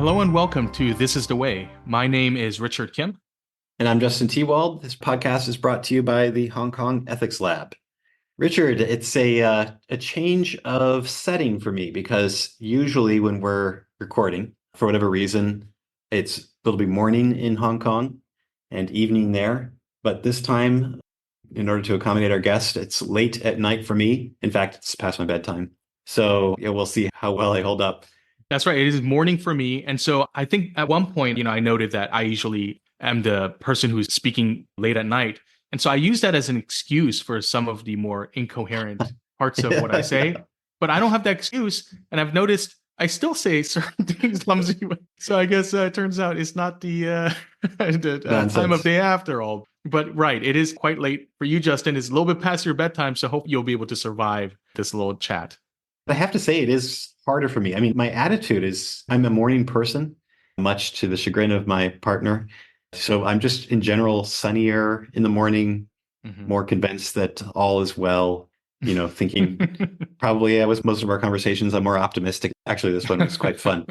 Hello and welcome to This is the Way. My name is Richard Kim. And I'm Justin Tewald. This podcast is brought to you by the Hong Kong Ethics Lab. Richard, it's a change of setting for me because usually when we're recording, for whatever reason, it'll be morning in Hong Kong and evening there. But this time, in order to accommodate our guest, it's late at night for me. In fact, it's past my bedtime. So yeah, we'll see how well I hold up. That's right. It is morning for me. And so I think at one point, I noted that I usually am the person who's speaking late at night. And so I use that as an excuse for some of the more incoherent parts of what I say. But I don't have that excuse. And I've noticed I still say certain things clumsy. So I guess it turns out it's not the time of day after all. But right, it is quite late for you, Justin. It's a little bit past your bedtime. So I hope you'll be able to survive this little chat. I have to say it is harder for me. I mean, my attitude is I'm a morning person, much to the chagrin of my partner. So I'm just in general sunnier in the morning, more convinced that all is well, thinking probably with most of our conversations, I'm more optimistic. Actually, this one was quite fun.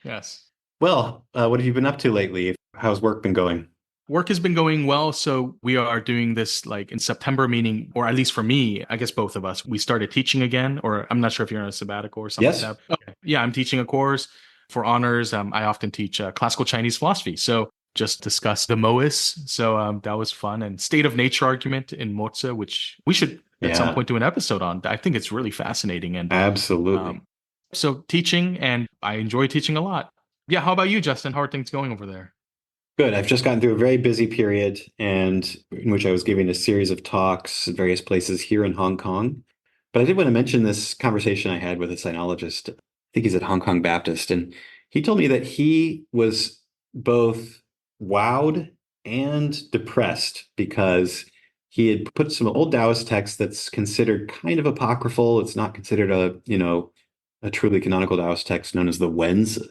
Yes. Well, what have you been up to lately? How's work been going? Work has been going well. So we are doing this like in September, meaning, or at least for me, I guess both of us, we started teaching again, or I'm not sure if you're on a sabbatical or something Yes. like that. Okay. Yeah, I'm teaching a course for honors. I often teach classical Chinese philosophy. So just discussed the Mois. So that was fun. And state of nature argument in Mozi, which we should at some point do an episode on. I think it's really fascinating. And absolutely. So teaching, and I enjoy teaching a lot. Yeah. How about you, Justin? How are things going over there? Good. I've just gotten through a very busy period and in which I was giving a series of talks at various places here in Hong Kong. But I did want to mention this conversation I had with a sinologist. I think he's at Hong Kong Baptist. And he told me that he was both wowed and depressed because he had put some old Taoist text that's considered kind of apocryphal. It's not considered a truly canonical Taoist text known as the Wenzi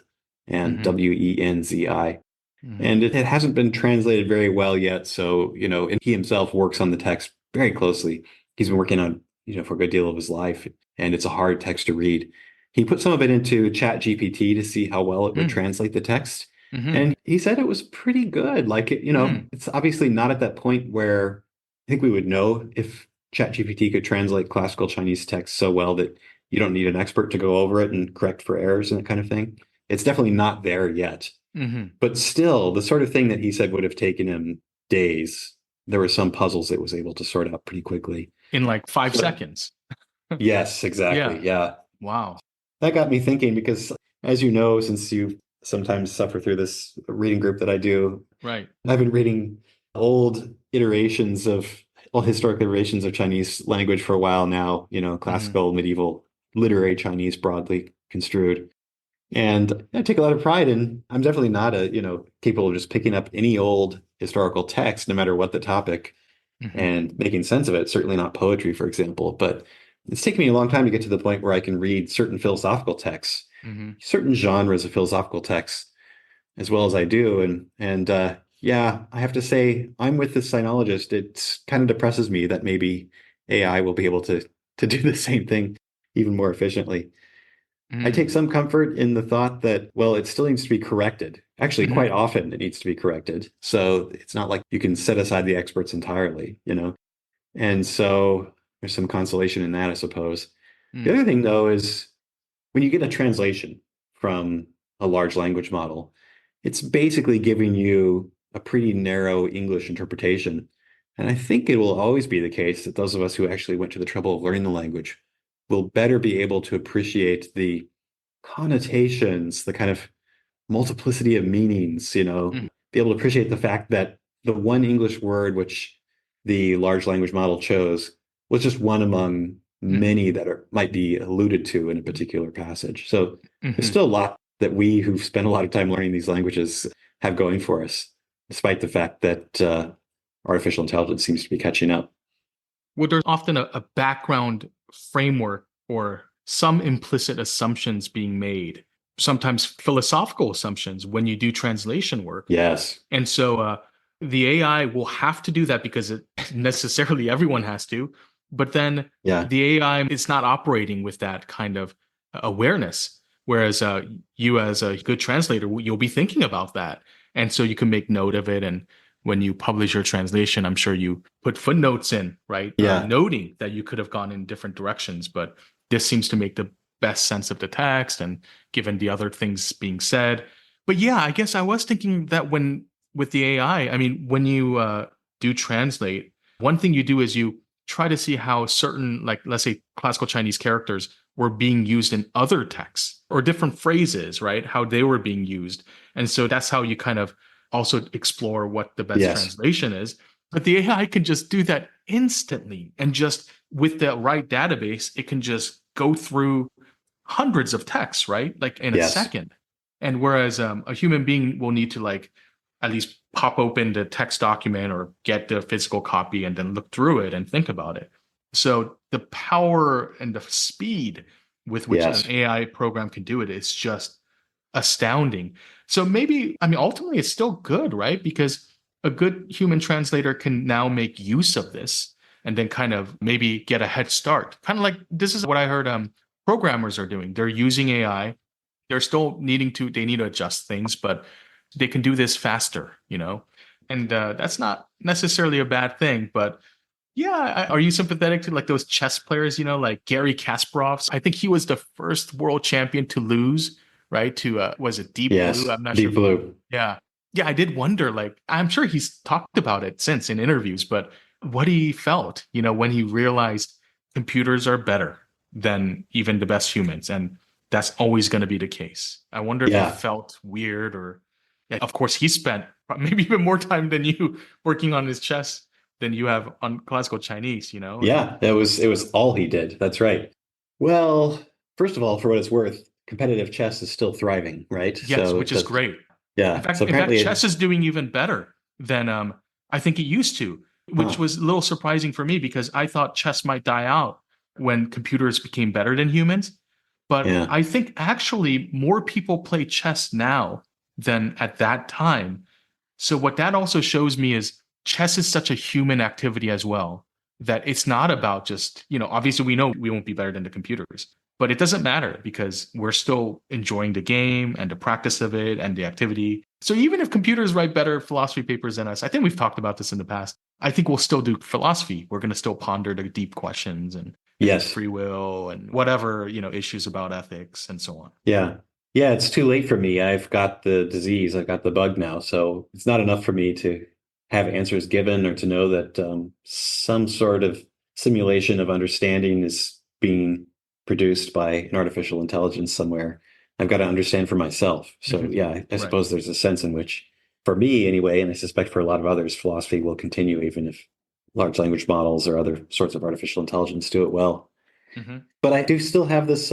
and Wenzi. And it hasn't been translated very well yet. So, and he himself works on the text very closely. He's been working on, for a good deal of his life, and it's a hard text to read. He put some of it into Chat GPT to see how well it would translate the text. And he said it was pretty good. Like, it's obviously not at that point where I think we would know if Chat GPT could translate classical Chinese text so well that you don't need an expert to go over it and correct for errors and that kind of thing. It's definitely not there yet. But still, the sort of thing that he said would have taken him days, there were some puzzles it was able to sort out pretty quickly. In like 5 seconds. Yes, exactly. Yeah. Wow. That got me thinking because, as you know, since you sometimes suffer through this reading group that I do, right? I've been reading old historic iterations of Chinese language for a while now, classical, medieval, literary Chinese broadly construed. And I take a lot of pride in, I'm definitely not capable of just picking up any old historical text, no matter what the topic, and making sense of it. Certainly not poetry, for example. But it's taken me a long time to get to the point where I can read certain philosophical texts, certain genres of philosophical texts, as well as I do. And I have to say, I'm with this sinologist. It kind of depresses me that maybe AI will be able to do the same thing even more efficiently. I take some comfort in the thought that, well, it still needs to be corrected. Actually, quite often it needs to be corrected. So it's not like you can set aside the experts entirely, And so there's some consolation in that, I suppose. The other thing, though, is when you get a translation from a large language model, it's basically giving you a pretty narrow English interpretation. And I think it will always be the case that those of us who actually went to the trouble of learning the language will better be able to appreciate the connotations, the kind of multiplicity of meanings, be able to appreciate the fact that the one English word which the large language model chose was just one among many that might be alluded to in a particular passage. So there's still a lot that we who've spent a lot of time learning these languages have going for us, despite the fact that artificial intelligence seems to be catching up. Well, there's often a background framework or some implicit assumptions being made, sometimes philosophical assumptions when you do translation work. Yes. And so the AI will have to do that because necessarily everyone has to. But then the AI is not operating with that kind of awareness. Whereas you, as a good translator, you'll be thinking about that. And so you can make note of it. And when you publish your translation, I'm sure you put footnotes in, right? Yeah. Noting that you could have gone in different directions. But this seems to make the best sense of the text and given the other things being said. But yeah, I guess I was thinking that when with the AI, I mean, when you do translate, one thing you do is you try to see how certain, like, let's say, classical Chinese characters were being used in other texts or different phrases, right? How they were being used. And so that's how you kind of also explore what the best Yes. translation is. But the AI can just do that instantly. And just with the right database, it can just go through hundreds of texts, right? Like in a Yes. second. And whereas a human being will need to like at least pop open the text document or get the physical copy and then look through it and think about it. So the power and the speed with which Yes. an AI program can do it is just astounding. So maybe, I mean, ultimately it's still good, right? Because a good human translator can now make use of this and then kind of maybe get a head start. Kind of like this is what I heard programmers are doing. They're using AI. They're still they need to adjust things, but they can do this faster, you know? And that's not necessarily a bad thing, but yeah, are you sympathetic to like those chess players, you know, like Gary Kasparov? I think he was the first world champion to lose, right? To was it Deep Yes. Blue? I'm not Deep sure. Blue. Yeah. Yeah, I did wonder, like, I'm sure he's talked about it since in interviews, but what he felt, you know, when he realized computers are better than even the best humans. And that's always going to be the case. I wonder if he Yeah. felt weird or, yeah, of course, he spent maybe even more time than you working on his chess than you have on classical Chinese, you know? And Yeah. It was all he did. That's right. Well, first of all, for what it's worth, competitive chess is still thriving, right? yes, So which is just great. yeah. So In fact, apparently chess is doing even better than I think it used to, which was a little surprising for me because I thought chess might die out when computers became better than humans. But yeah. I think actually more people play chess now than at that time. So what that also shows me is chess is such a human activity as well, that it's not about just, you know, obviously we know we won't be better than the computers, but it doesn't matter because we're still enjoying the game and the practice of it and the activity. So even if computers write better philosophy papers than us, I think we've talked about this in the past. I think we'll still do philosophy. We're going to still ponder the deep questions and Yes. free will and whatever, you know, issues about ethics and so on. Yeah. Yeah, it's too late for me. I've got the disease. I've got the bug now. So it's not enough for me to have answers given or to know that some sort of simulation of understanding is being produced by an artificial intelligence somewhere. I've got to understand for myself. So Mhm. yeah, I Right. suppose there's a sense in which, for me anyway, and I suspect for a lot of others, philosophy will continue even if large language models or other sorts of artificial intelligence do it well. Hmm. But I do still have this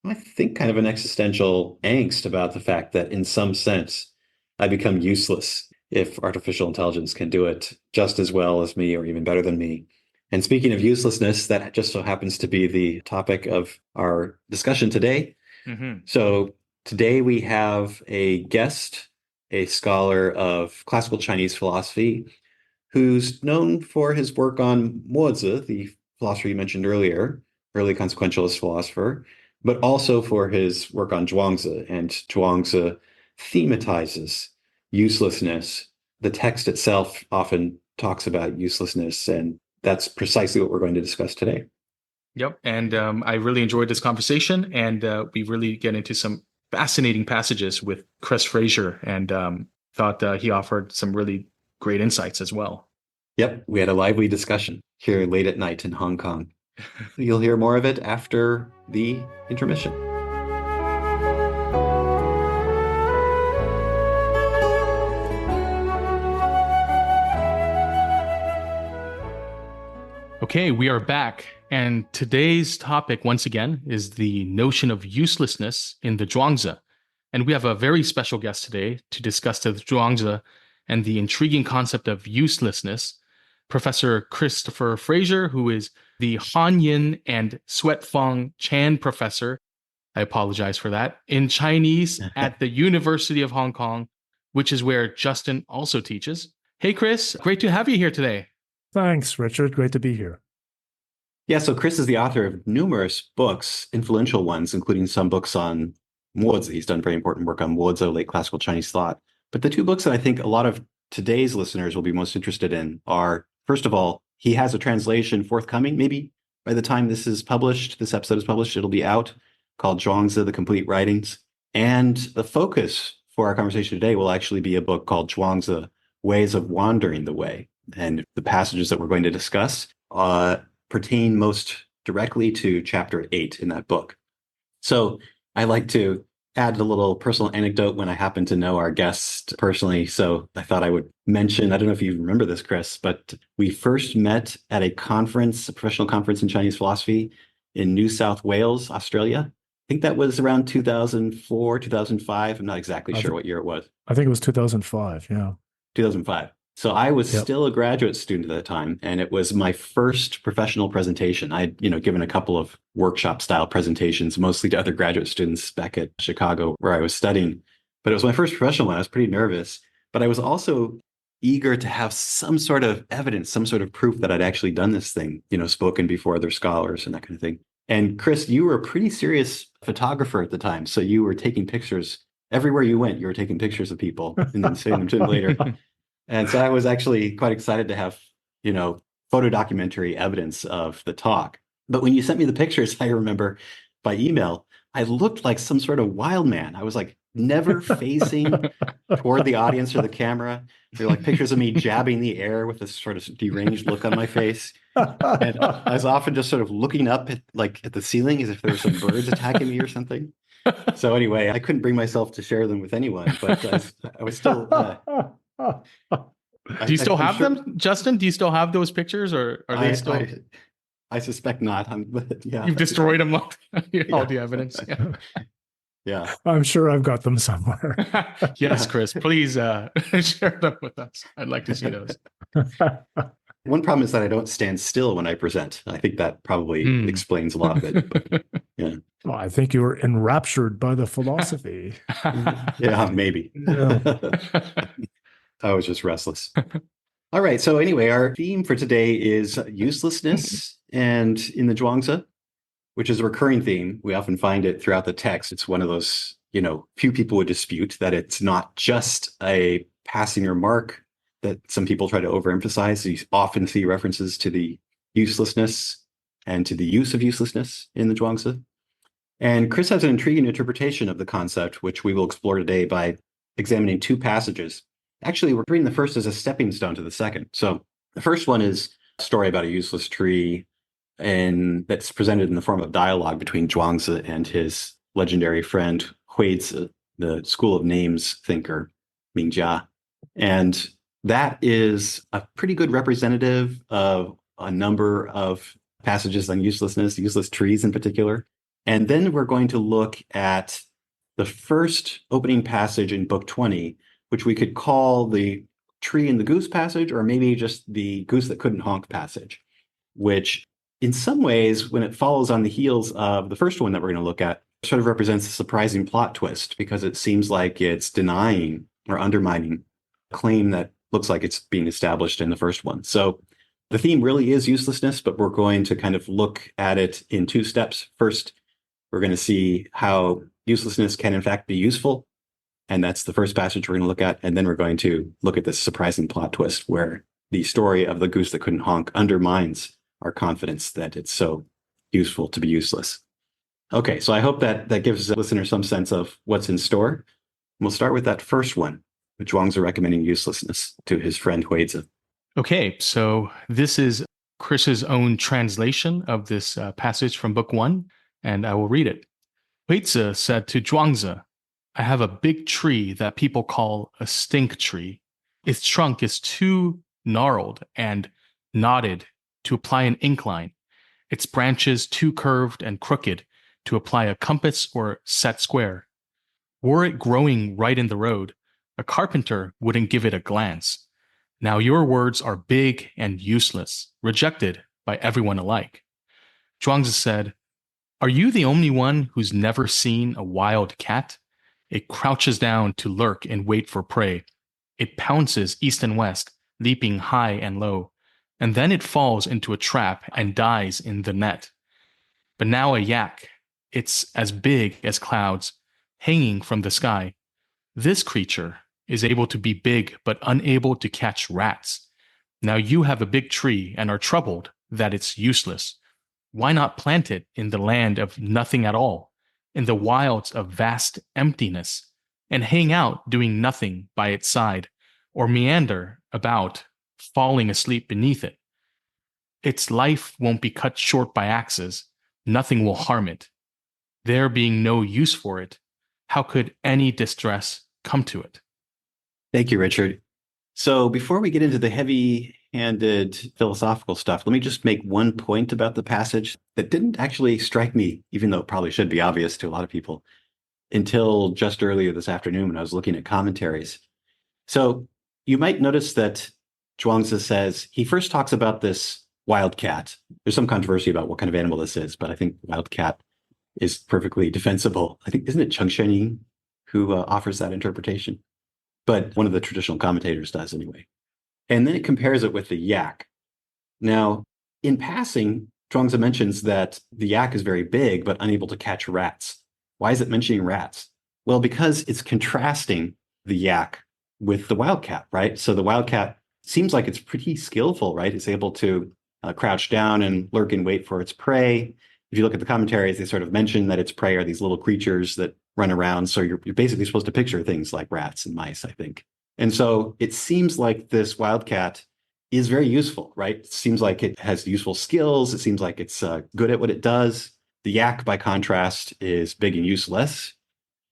I think kind of an existential angst about the fact that in some sense I become useless if artificial intelligence can do it just as well as me or even better than me. And speaking of uselessness, that just so happens to be the topic of our discussion today. Hmm. So today we have a guest, a scholar of classical Chinese philosophy, who's known for his work on Mozi, the philosopher you mentioned earlier, early consequentialist philosopher, but also for his work on Zhuangzi. And Zhuangzi thematizes uselessness. The text itself often talks about uselessness, and that's precisely what we're going to discuss today. Yep. And I really enjoyed this conversation, and we really get into some fascinating passages with Chris Fraser, and thought he offered some really great insights as well. Yep, we had a lively discussion here late at night in Hong Kong. You'll hear more of it after the intermission. Okay, we are back. And today's topic, once again, is the notion of uselessness in the Zhuangzi. And we have a very special guest today to discuss the Zhuangzi and the intriguing concept of uselessness, Professor Christopher Fraser, who is the Han Yin and Sweat Fong Chan Professor, I apologize for that, in Chinese at the University of Hong Kong, which is where Justin also teaches. Hey, Chris, great to have you here today. Thanks, Richard. Great to be here. Yeah, so Chris is the author of numerous books, influential ones, including some books on Mozi. He's done very important work on Mozi, late classical Chinese thought. But the two books that I think a lot of today's listeners will be most interested in are, first of all, he has a translation forthcoming. Maybe by the time this is published, this episode is published, it'll be out, called Zhuangzi, The Complete Writings. And the focus for our conversation today will actually be a book called Zhuangzi, Ways of Wandering the Way. And the passages that we're going to discuss pertain most directly to chapter 8 in that book. So I like to add a little personal anecdote when I happen to know our guest personally. So I thought I would mention, I don't know if you remember this, Chris, but we first met at a conference, a professional conference in Chinese philosophy in New South Wales, Australia. I think that was around 2004, 2005. I'm not exactly sure what year it was. I think it was 2005. Yeah. 2005. So I was Yep. still a graduate student at the time, and it was my first professional presentation. I'd, given a couple of workshop style presentations, mostly to other graduate students back at Chicago where I was studying. But it was my first professional one. I was pretty nervous, but I was also eager to have some sort of evidence, some sort of proof that I'd actually done this thing, spoken before other scholars and that kind of thing. And Chris, you were a pretty serious photographer at the time. So you were taking pictures everywhere you went. You were taking pictures of people and then sending them to them later. And so I was actually quite excited to have, photo documentary evidence of the talk. But when you sent me the pictures, I remember by email, I looked like some sort of wild man. I was like never facing toward the audience or the camera. There were like pictures of me jabbing the air with this sort of deranged look on my face. And I was often just sort of looking up at the ceiling as if there were some birds attacking me or something. So anyway, I couldn't bring myself to share them with anyone, but I was still... Do you still have them, Justin? Do you still have those pictures, or are they still? I suspect not. Yeah, you've destroyed them, all the evidence. Yeah. Yeah, I'm sure I've got them somewhere. Yes, Chris, please share them with us. I'd like to see those. One problem is that I don't stand still when I present. I think that probably explains a lot of it. But, yeah. Well, I think you were enraptured by the philosophy. Yeah, maybe. Yeah. I was just restless. All right. So anyway, our theme for today is uselessness, and in the Zhuangzi, which is a recurring theme. We often find it throughout the text. It's one of those, few people would dispute that it's not just a passing remark that some people try to overemphasize. You often see references to the uselessness and to the use of uselessness in the Zhuangzi. And Chris has an intriguing interpretation of the concept, which we will explore today by examining two passages. Actually, we're treating the first as a stepping stone to the second. So the first one is a story about a useless tree, and that's presented in the form of dialogue between Zhuangzi and his legendary friend Huizi, the School of Names thinker, Mingjia. And that is a pretty good representative of a number of passages on uselessness, useless trees in particular. And then we're going to look at the first opening passage in Book 20, which we could call the tree and the goose passage, or maybe just the goose that couldn't honk passage, which in some ways, when it follows on the heels of the first one that we're going to look at, sort of represents a surprising plot twist, because it seems like it's denying or undermining a claim that looks like it's being established in the first one. So the theme really is uselessness, but we're going to kind of look at it in two steps. First, we're going to see how uselessness can in fact be useful. And that's the first passage we're going to look at. And then we're going to look at this surprising plot twist where the story of the goose that couldn't honk undermines our confidence that it's so useful to be useless. Okay, so I hope that gives listeners some sense of what's in store. And we'll start with that first one, with Zhuangzi recommending uselessness to his friend Huizi. Okay, so this is Chris's own translation of this passage from Book 1, and I will read it. Huizi said to Zhuangzi, I have a big tree that people call a stink tree. Its trunk is too gnarled and knotted to apply an incline, its branches too curved and crooked to apply a compass or set square. Were it growing right in the road, a carpenter wouldn't give it a glance. Now your words are big and useless, rejected by everyone alike. Zhuangzi said, Are you the only one who's never seen a wild cat? It crouches down to lurk and wait for prey. It pounces east and west, leaping high and low. and then it falls into a trap and dies in the net. But now a yak, it's as big as clouds, hanging from the sky. This creature is able to be big but unable to catch rats. Now you have a big tree and are troubled that it's useless. Why not plant it in the land of nothing at all, in the wilds of vast emptiness, and hang out doing nothing by its side, or meander about, falling asleep beneath it? Its life won't be cut short by axes. Nothing will harm it. There being no use for it, how could any distress come to it? Thank you, Richard. So before we get into the heavy-handed philosophical stuff, let me just make one point about the passage that didn't actually strike me, even though it probably should be obvious to a lot of people, until just earlier this afternoon when I was looking at commentaries. So you might notice that Zhuangzi says, he first talks about this wildcat. There's some controversy about what kind of animal this is, but I think wildcat is perfectly defensible. I think, isn't it Cheng Shenying who offers that interpretation? But one of the traditional commentators does anyway. And then it compares it with the yak. Now, in passing, Zhuangzi mentions that the yak is very big, but unable to catch rats. Why is it mentioning rats? Well, because it's contrasting the yak with the wildcat, right? So the wildcat seems like it's pretty skillful, right? It's able to crouch down and lurk in wait for its prey. If you look at the commentaries, they sort of mention that its prey are these little creatures that run around. So you're basically supposed to picture things like rats and mice, I think. And so it seems like this wildcat is very useful, right? It seems like it has useful skills. It seems like it's good at what it does. The yak, by contrast, is big and useless,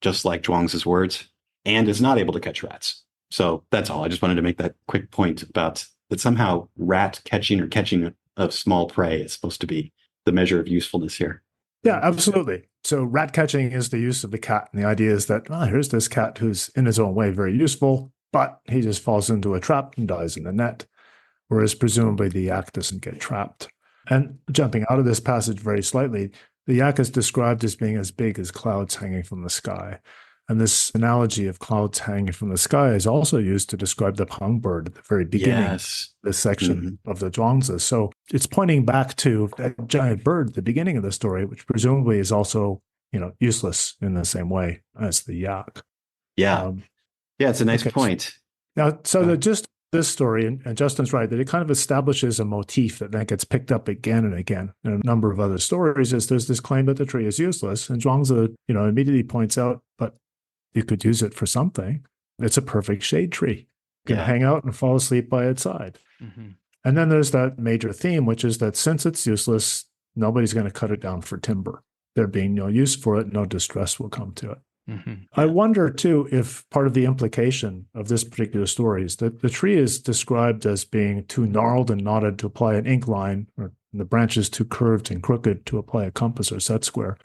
just like Zhuangzi's words, and is not able to catch rats. So that's all. I just wanted to make that quick point about that somehow rat catching or catching of small prey is supposed to be the measure of usefulness here. Yeah, absolutely. So rat catching is the use of the cat. And the idea is that, here's this cat who's in his own way very useful, but he just falls into a trap and dies in the net, whereas presumably the yak doesn't get trapped. And jumping out of this passage very slightly, the yak is described as being as big as clouds hanging from the sky. And this analogy of clouds hanging from the sky is also used to describe the pang bird at the very beginning of this section of the Zhuangzi. So it's pointing back to that giant bird at the beginning of the story, which presumably is also, useless in the same way as the yak. Yeah. It's a nice point. Now, so just this story, and Justin's right, that it kind of establishes a motif that then gets picked up again and again in a number of other stories, is there's this claim that the tree is useless. And Zhuangzi, immediately points out, but you could use it for something. It's a perfect shade tree. You can hang out and fall asleep by its side. Mm-hmm. And then there's that major theme, which is that since it's useless, nobody's going to cut it down for timber. There being no use for it, no distress will come to it. Mm-hmm. I wonder, too, if part of the implication of this particular story is that the tree is described as being too gnarled and knotted to apply an ink line, or the branches too curved and crooked to apply a compass or set square.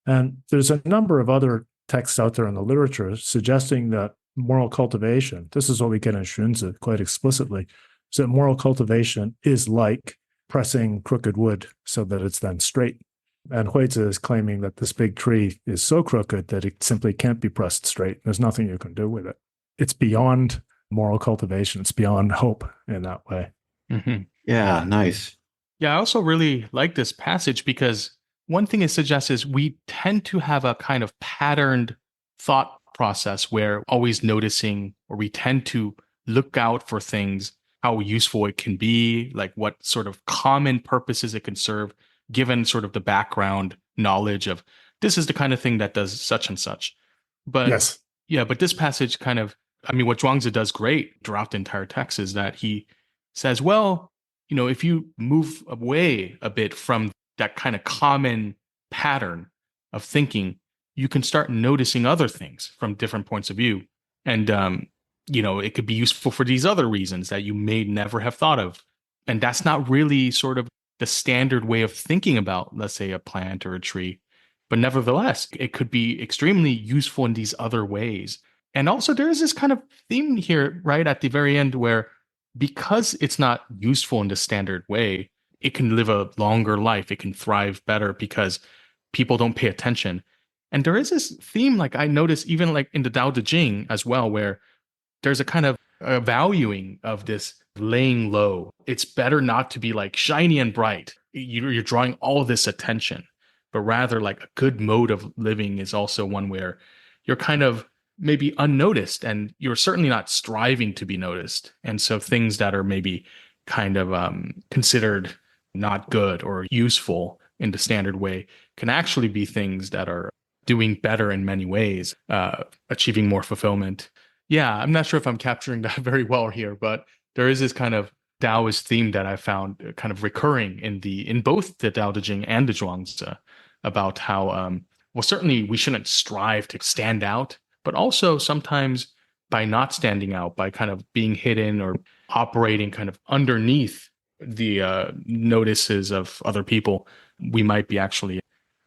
And there's a number of other texts out there in the literature suggesting that moral cultivation, this is what we get in Xunzi quite explicitly, is that moral cultivation is like pressing crooked wood so that it's then straight. And Huizi is claiming that this big tree is so crooked that it simply can't be pressed straight. There's nothing you can do with it. It's beyond moral cultivation. It's beyond hope in that way. Mm-hmm. Yeah, nice. Yeah, I also really like this passage because one thing it suggests is we tend to have a kind of patterned thought process where always noticing, or we tend to look out for things, how useful it can be, like what sort of common purposes it can serve, given sort of the background knowledge of this is the kind of thing that does such and such. But yes. Yeah, but this passage kind of, what Zhuangzi does great throughout the entire text is that he says, well, if you move away a bit from that kind of common pattern of thinking, you can start noticing other things from different points of view. And, it could be useful for these other reasons that you may never have thought of. And that's not really sort of the standard way of thinking about, let's say, a plant or a tree. But nevertheless, it could be extremely useful in these other ways. And also there is this kind of theme here, right, at the very end where because it's not useful in the standard way, it can live a longer life. It can thrive better because people don't pay attention. And there is this theme, like I notice even like in the Tao Te Ching as well, where there's a kind of a valuing of this laying low. It's better not to be like shiny and bright. You're drawing all this attention, but rather like a good mode of living is also one where you're kind of maybe unnoticed and you're certainly not striving to be noticed. And so things that are maybe kind of considered not good or useful in the standard way can actually be things that are doing better in many ways, achieving more fulfillment. Yeah, I'm not sure if I'm capturing that very well here, but there is this kind of Taoist theme that I found kind of recurring in both the Tao Te Ching and the Zhuangzi about how well, certainly we shouldn't strive to stand out, but also sometimes by not standing out, by kind of being hidden or operating kind of underneath the notices of other people, we might be actually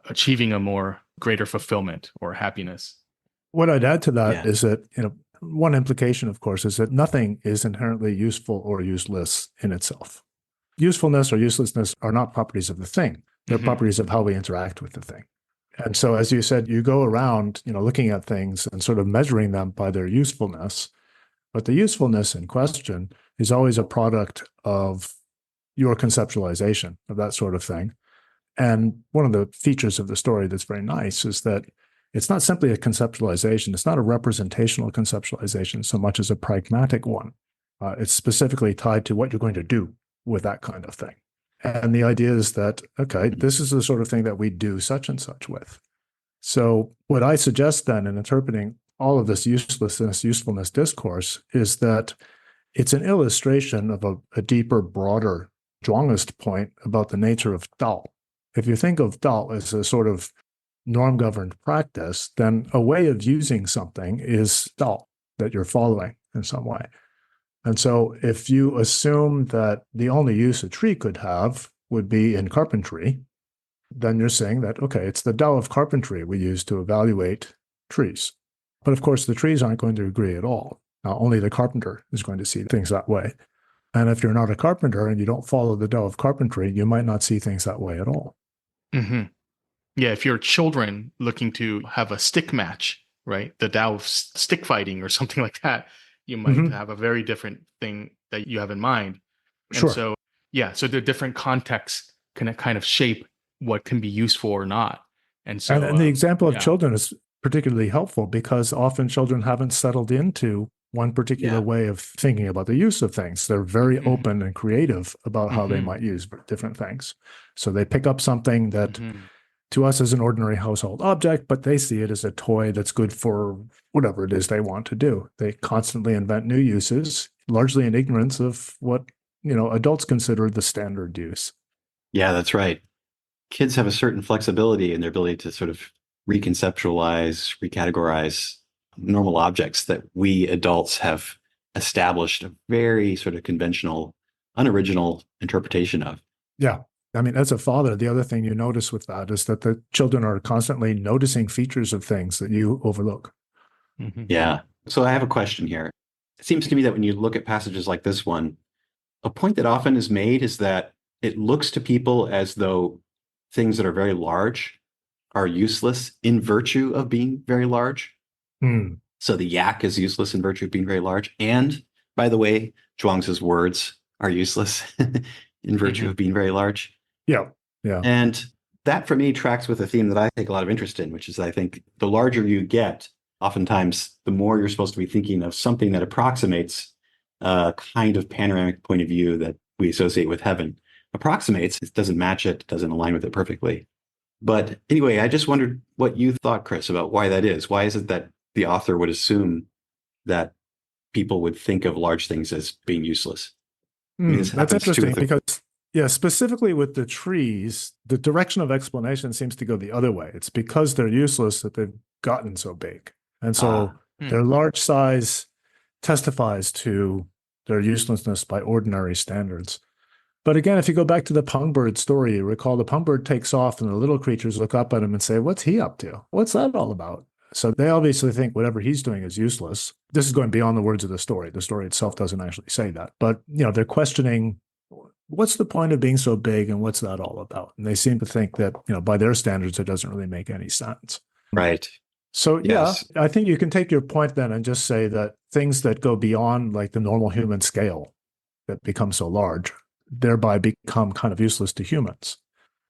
achieving a more greater fulfillment or happiness. What I'd add to that is that, one implication, of course, is that nothing is inherently useful or useless in itself. Usefulness or uselessness are not properties of the thing. They're properties of how we interact with the thing. And so, as you said, you go around, looking at things and sort of measuring them by their usefulness. But the usefulness in question is always a product of your conceptualization of that sort of thing. And one of the features of the story that's very nice is that it's not simply a conceptualization. It's not a representational conceptualization so much as a pragmatic one. It's specifically tied to what you're going to do with that kind of thing. And the idea is that, okay, this is the sort of thing that we do such and such with. So what I suggest then in interpreting all of this uselessness, usefulness discourse is that it's an illustration of a deeper, broader Zhuangist point about the nature of Dao. If you think of Dao as a sort of norm-governed practice, then a way of using something is Dao that you're following in some way. And so if you assume that the only use a tree could have would be in carpentry, then you're saying that, okay, it's the Tao of carpentry we use to evaluate trees. But of course, the trees aren't going to agree at all. Now, only the carpenter is going to see things that way. And if you're not a carpenter and you don't follow the Tao of carpentry, you might not see things that way at all. Mm-hmm. Yeah, if you're children looking to have a stick match, right? The Tao of stick fighting or something like that, you might have a very different thing that you have in mind. And Sure. so, yeah, so the different contexts can kind of shape what can be useful or not. And so, and the example of children is particularly helpful because often children haven't settled into one particular way of thinking about the use of things. They're very open and creative about how they might use different things. So they pick up something that to us is an ordinary household object, but they see it as a toy that's good for whatever it is they want to do. They constantly invent new uses, largely in ignorance of what, adults consider the standard use. Yeah, that's right. Kids have a certain flexibility in their ability to sort of reconceptualize, recategorize normal objects that we adults have established a very sort of conventional, unoriginal interpretation of. Yeah. I mean, as a father, the other thing you notice with that is that the children are constantly noticing features of things that you overlook. Yeah. So I have a question here. It seems to me that when you look at passages like this one, a point that often is made is that it looks to people as though things that are very large are useless in virtue of being very large. So the yak is useless in virtue of being very large. And by the way, Zhuangzi's words are useless in virtue of being very large. Yeah. And that for me tracks with a theme that I take a lot of interest in, which is I think the larger you get, oftentimes the more you're supposed to be thinking of something that approximates a kind of panoramic point of view that we associate with heaven. Approximates, it doesn't match it, doesn't align with it perfectly. But anyway, I just wondered what you thought, Chris, about why that is. Why is it that the author would assume that people would think of large things as being useless? That's interesting because, specifically with the trees, the direction of explanation seems to go the other way. It's because they're useless that they've gotten so big. And so their large size testifies to their uselessness by ordinary standards. But again, if you go back to the pungbird story, you recall the pungbird takes off and the little creatures look up at him and say, what's he up to? What's that all about? So they obviously think whatever he's doing is useless. This is going beyond the words of the story. The story itself doesn't actually say that. But, they're questioning, what's the point of being so big and what's that all about? And they seem to think that, by their standards, it doesn't really make any sense. Right. So, I think you can take your point then and just say that things that go beyond like the normal human scale that become so large, thereby become kind of useless to humans.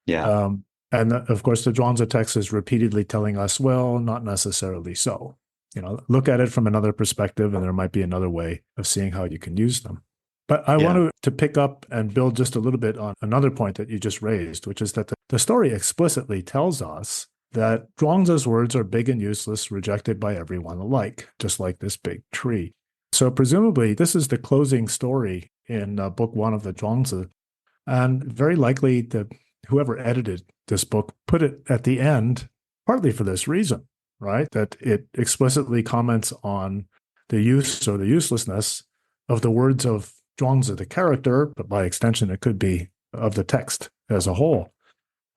Yeah. And of course, the Zhuangzi text is repeatedly telling us, well, not necessarily so. Look at it from another perspective, and there might be another way of seeing how you can use them. But I want to pick up and build just a little bit on another point that you just raised, which is that the story explicitly tells us that Zhuangzi's words are big and useless, rejected by everyone alike, just like this big tree. So presumably, this is the closing story in book 1 of the Zhuangzi. And very likely that whoever edited this book put it at the end, partly for this reason, right? That it explicitly comments on the use or the uselessness of the words of Zhuangzi, the character, but by extension, it could be of the text as a whole.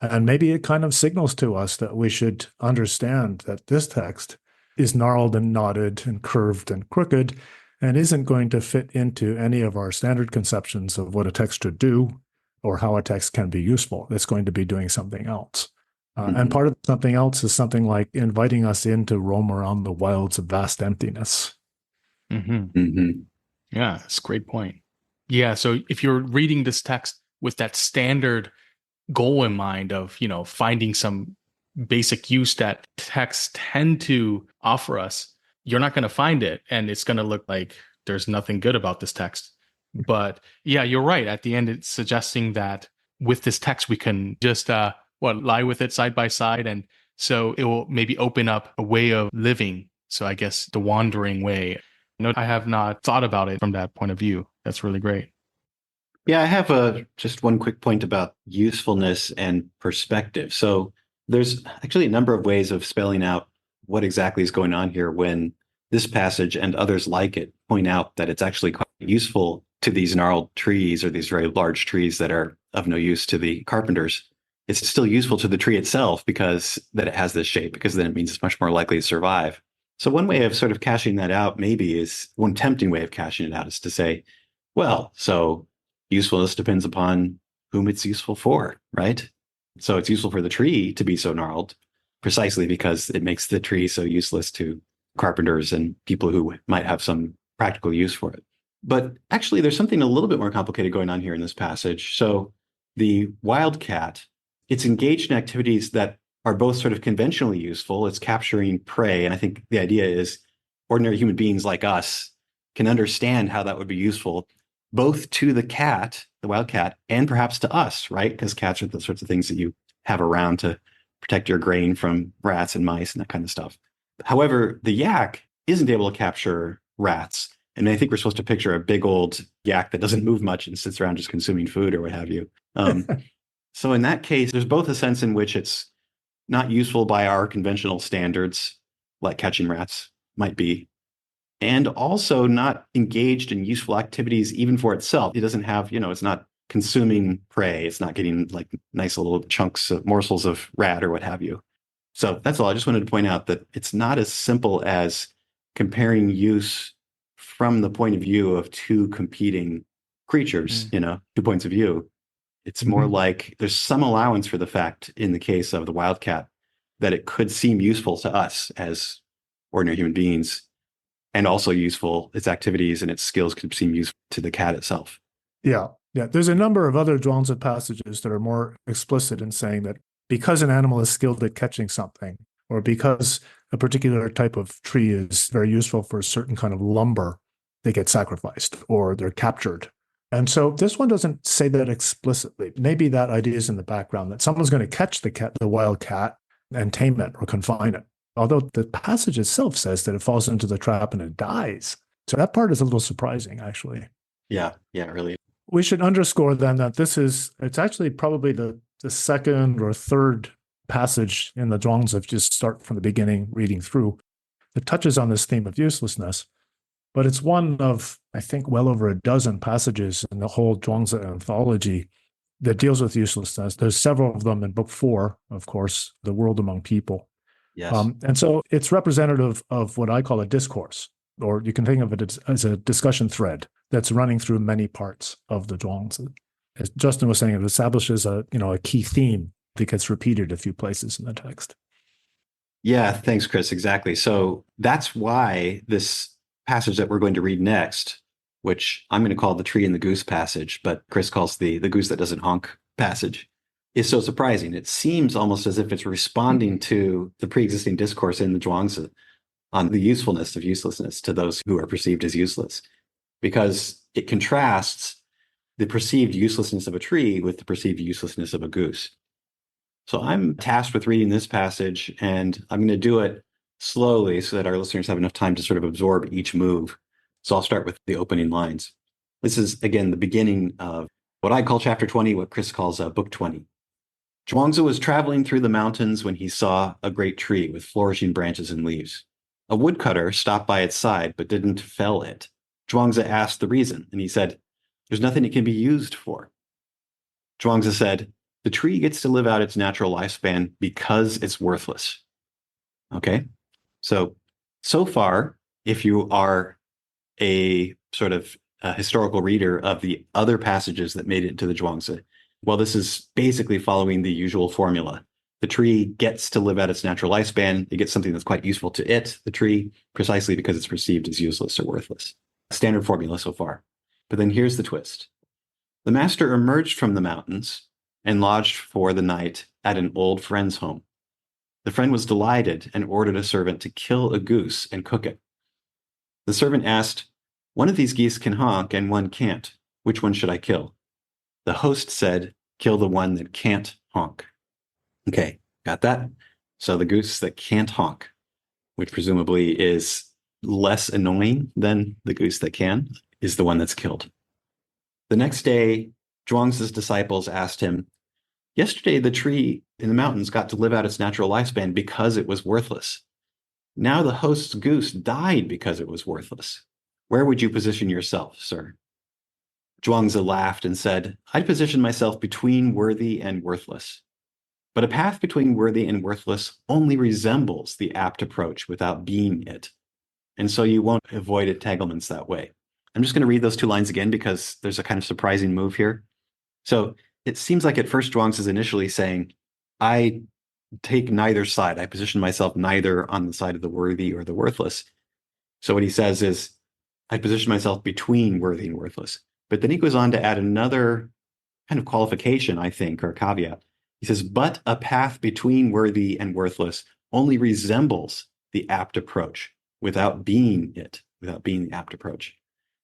And maybe it kind of signals to us that we should understand that this text is gnarled and knotted and curved and crooked and isn't going to fit into any of our standard conceptions of what a text should do or how a text can be useful. It's going to be doing something else. And part of something else is something like inviting us in to roam around the wilds of vast emptiness. Yeah, that's a great point. Yeah, so if you're reading this text with that standard goal in mind of, finding some basic use that texts tend to offer us, you're not going to find it. And it's going to look like there's nothing good about this text. But yeah, you're right. At the end, it's suggesting that with this text, we can just lie with it side by side. And so it will maybe open up a way of living. So I guess the wandering way. No, I have not thought about it from that point of view. That's really great. Yeah, I have just one quick point about usefulness and perspective. So there's actually a number of ways of spelling out what exactly is going on here when this passage and others like it point out that it's actually quite useful to these gnarled trees or these very large trees that are of no use to the carpenters. It's still useful to the tree itself because that it has this shape, because then it means it's much more likely to survive. So one way of sort of cashing that out maybe is, one tempting way of cashing it out is to say, well, so usefulness depends upon whom it's useful for, right? So it's useful for the tree to be so gnarled precisely because it makes the tree so useless to carpenters and people who might have some practical use for it. But actually, there's something a little bit more complicated going on here in this passage. So the wildcat, it's engaged in activities that are both sort of conventionally useful. It's capturing prey. And I think the idea is ordinary human beings like us can understand how that would be useful, both to the cat, the wildcat, and perhaps to us, right? Because cats are the sorts of things that you have around to protect your grain from rats and mice and that kind of stuff. However, the yak isn't able to capture rats. And I think we're supposed to picture a big old yak that doesn't move much and sits around just consuming food or what have you. So in that case, there's both a sense in which it's not useful by our conventional standards, like catching rats might be, and also not engaged in useful activities even for itself. It doesn't have, it's not consuming prey. It's not getting like nice little chunks of morsels of rat or what have you. So that's all. I just wanted to point out that it's not as simple as comparing use from the point of view of two competing creatures, 2 points of view. It's more like there's some allowance for the fact in the case of the wildcat that it could seem useful to us as ordinary human beings, and also useful, its activities and its skills could seem useful to the cat itself. Yeah. There's a number of other Zhuangzi passages that are more explicit in saying that because an animal is skilled at catching something, or because a particular type of tree is very useful for a certain kind of lumber, they get sacrificed or they're captured. And so this one doesn't say that explicitly. Maybe that idea is in the background, that someone's going to catch the wild cat and tame it or confine it. Although the passage itself says that it falls into the trap and it dies. So that part is a little surprising, actually. Yeah, really. We should underscore then that it's actually probably the second or third passage in the Zhuangzi, if you just start from the beginning reading through, that touches on this theme of uselessness. But it's one of, I think, well over a dozen passages in the whole Zhuangzi anthology that deals with uselessness. There's several of them in book 4, of course, The World Among People. Yes. And so it's representative of what I call a discourse, or you can think of it as a discussion thread that's running through many parts of the Zhuangzi. As Justin was saying, it establishes a key theme that gets repeated a few places in the text. Yeah, thanks, Chris. Exactly. So that's why this passage that we're going to read next which I'm going to call the tree and the goose passage, but Chris calls the goose that doesn't honk passage, is so surprising. It seems almost as if it's responding to the pre-existing discourse in the Zhuangzi on the usefulness of uselessness to those who are perceived as useless, because it contrasts the perceived uselessness of a tree with the perceived uselessness of a goose. So I'm tasked with reading this passage, and I'm going to do it slowly so that our listeners have enough time to sort of absorb each move. So I'll start with the opening lines. This is, again, the beginning of what I call chapter 20, what Chris calls book 20. Zhuangzi was traveling through the mountains when he saw a great tree with flourishing branches and leaves. A woodcutter stopped by its side, but didn't fell it. Zhuangzi asked the reason, and he said, "There's nothing it can be used for." Zhuangzi said, "The tree gets to live out its natural lifespan because it's worthless." Okay, so far, if you are a sort of historical reader of the other passages that made it into the Zhuangzi, well, this is basically following the usual formula. The tree gets to live out its natural lifespan. It gets something that's quite useful to it, the tree, precisely because it's perceived as useless or worthless. Standard formula so far. But then here's the twist. The master emerged from the mountains and lodged for the night at an old friend's home. The friend was delighted and ordered a servant to kill a goose and cook it. The servant asked, "One of these geese can honk and one can't. Which one should I kill?" The host said, "Kill the one that can't honk." Okay, got that? So the goose that can't honk, which presumably is less annoying than the goose that can, is the one that's killed. The next day, Zhuangzi's disciples asked him, "Yesterday, the tree in the mountains got to live out its natural lifespan because it was worthless. Now the host's goose died because it was worthless. Where would you position yourself, sir?" Zhuangzi laughed and said, "I'd position myself between worthy and worthless. But a path between worthy and worthless only resembles the apt approach without being it. And so you won't avoid entanglements that way." I'm just going to read those two lines again because there's a kind of surprising move here. So it seems like at first Zhuangzi is initially saying, I take neither side. I position myself neither on the side of the worthy or the worthless. So what he says is, I position myself between worthy and worthless. But then he goes on to add another kind of qualification, I think, or caveat. He says, but a path between worthy and worthless only resembles the apt approach without being it, without being the apt approach.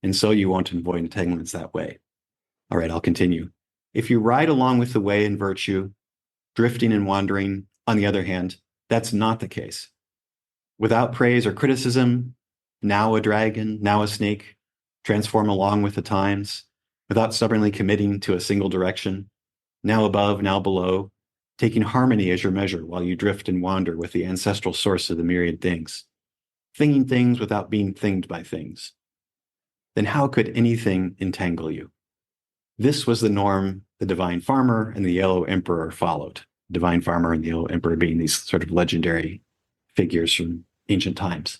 And so you won't avoid entanglements that way. All right, I'll continue. If you ride along with the way in virtue, drifting and wandering, on the other hand, that's not the case. Without praise or criticism, now a dragon, now a snake, transform along with the times, without stubbornly committing to a single direction, now above, now below, taking harmony as your measure while you drift and wander with the ancestral source of the myriad things, thinking things without being thinged by things. Then how could anything entangle you? This was the norm the divine farmer and the yellow emperor followed. Divine farmer and the yellow emperor being these sort of legendary figures from ancient times.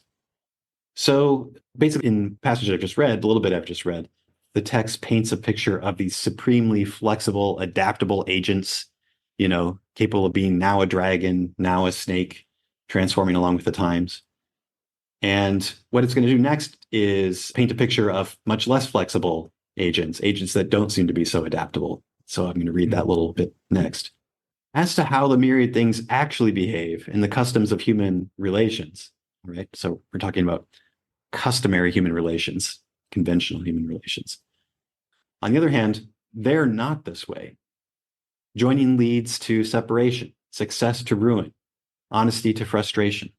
So basically in passage I've just read, the little bit I've just read, the text paints a picture of these supremely flexible, adaptable agents, capable of being now a dragon, now a snake, transforming along with the times. And what it's going to do next is paint a picture of much less flexible agents that don't seem to be so adaptable. So I'm going to read that little bit next. As to how the myriad things actually behave in the customs of human relations, right? So we're talking about customary human relations, conventional human relations. On the other hand, they're not this way. Joining leads to separation, success to ruin, honesty to frustration,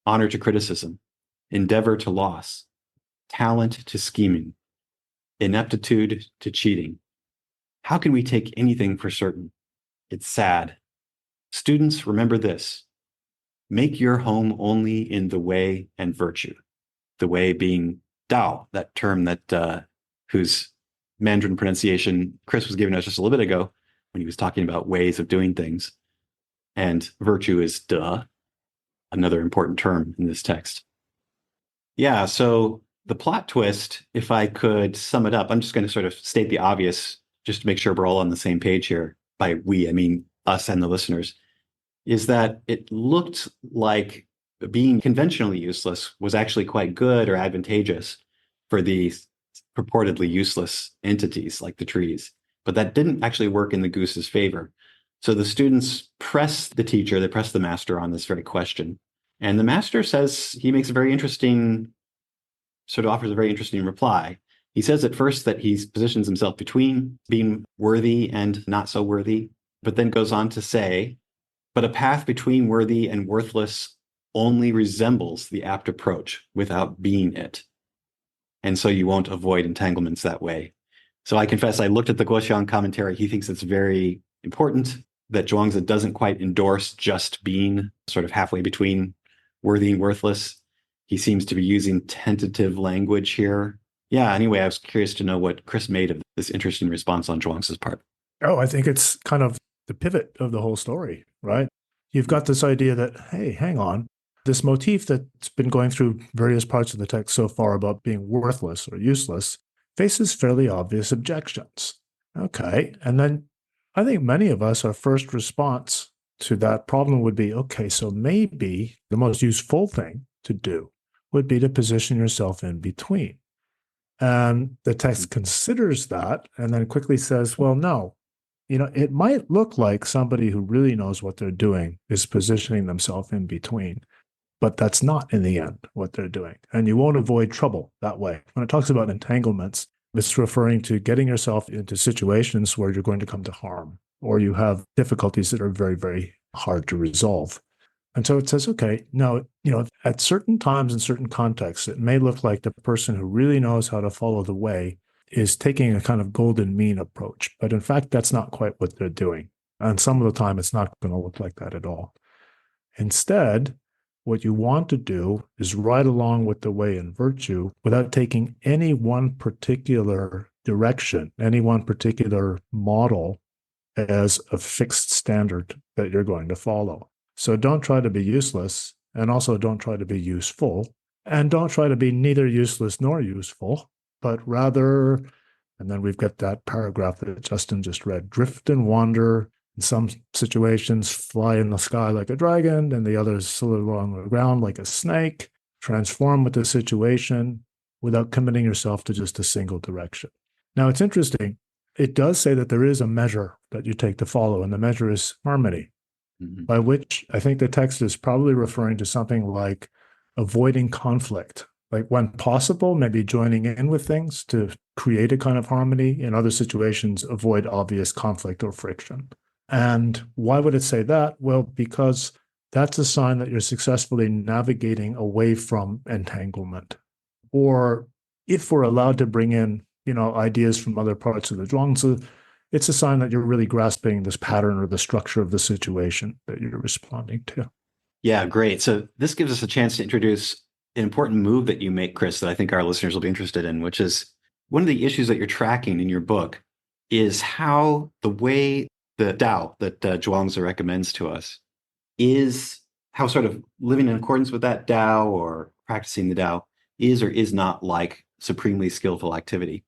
honor to criticism, endeavor to loss, talent to scheming, ineptitude to cheating. How can we take anything for certain? It's sad. Students, remember this. Make your home only in the way and virtue. The way being Dao, that term that whose Mandarin pronunciation Chris was giving us just a little bit ago when he was talking about ways of doing things. And virtue is De, another important term in this text. Yeah, so the plot twist, if I could sum it up, I'm just going to sort of state the obvious, just to make sure we're all on the same page here. By we, I mean us and the listeners, is that it looked like being conventionally useless was actually quite good or advantageous for the purportedly useless entities like the trees. But that didn't actually work in the goose's favor. So the students press the teacher, they press the master on this very question. And the master says, he makes a very interesting, sort of offers a very interesting reply. He says at first that he positions himself between being worthy and not so worthy, but then goes on to say, but a path between worthy and worthless only resembles the apt approach without being it. And so you won't avoid entanglements that way. So I confess, I looked at the Guoxiang commentary. He thinks it's very important that Zhuangzi doesn't quite endorse just being sort of halfway between worthy and worthless. He seems to be using tentative language here. Yeah, anyway, I was curious to know what Chris made of this interesting response on Zhuangzi's part. Oh, I think it's kind of the pivot of the whole story, right? You've got this idea that, hey, hang on, this motif that's been going through various parts of the text so far about being worthless or useless faces fairly obvious objections. Okay, and then I think many of us, our first response to that problem would be, okay, so maybe the most useful thing to do would be to position yourself in between. And the text considers that and then quickly says, well, no, it might look like somebody who really knows what they're doing is positioning themselves in between, but that's not in the end what they're doing. And you won't avoid trouble that way. When it talks about entanglements, it's referring to getting yourself into situations where you're going to come to harm or you have difficulties that are very, very hard to resolve. And so it says, okay, now, at certain times in certain contexts, it may look like the person who really knows how to follow the way is taking a kind of golden mean approach. But in fact, that's not quite what they're doing. And some of the time, it's not going to look like that at all. Instead, what you want to do is ride along with the way in virtue without taking any one particular direction, any one particular model as a fixed standard that you're going to follow. So don't try to be useless, and also don't try to be useful, and don't try to be neither useless nor useful, but rather, and then we've got that paragraph that Justin just read, drift and wander. In some situations, fly in the sky like a dragon, and the others slither along the ground like a snake. Transform with the situation without committing yourself to just a single direction. Now, it's interesting. It does say that there is a measure that you take to follow, and the measure is harmony, by which I think the text is probably referring to something like avoiding conflict. Like when possible, maybe joining in with things to create a kind of harmony. In other situations, avoid obvious conflict or friction. And why would it say that? Well, because that's a sign that you're successfully navigating away from entanglement. Or if we're allowed to bring in, ideas from other parts of the Zhuangzi, it's a sign that you're really grasping this pattern or the structure of the situation that you're responding to. Yeah, great. So this gives us a chance to introduce an important move that you make, Chris, that I think our listeners will be interested in, which is one of the issues that you're tracking in your book is how the way the Tao that Zhuangzi recommends to us is how sort of living in accordance with that Tao or practicing the Tao is or is not like supremely skillful activity.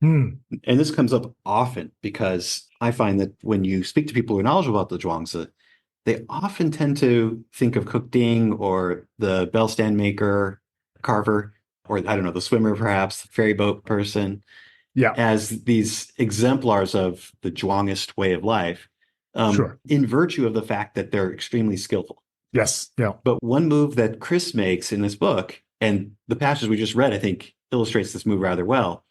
And this comes up often because I find that when you speak to people who are knowledgeable about the Zhuangzi, they often tend to think of Kukding or the bell stand maker, carver, or I don't know, the swimmer perhaps, the ferry boat person, as these exemplars of the Zhuangist way of life, in virtue of the fact that they're extremely skillful. Yes. Yeah. But one move that Chris makes in this book, and the passage we just read, I think, illustrates this move rather well,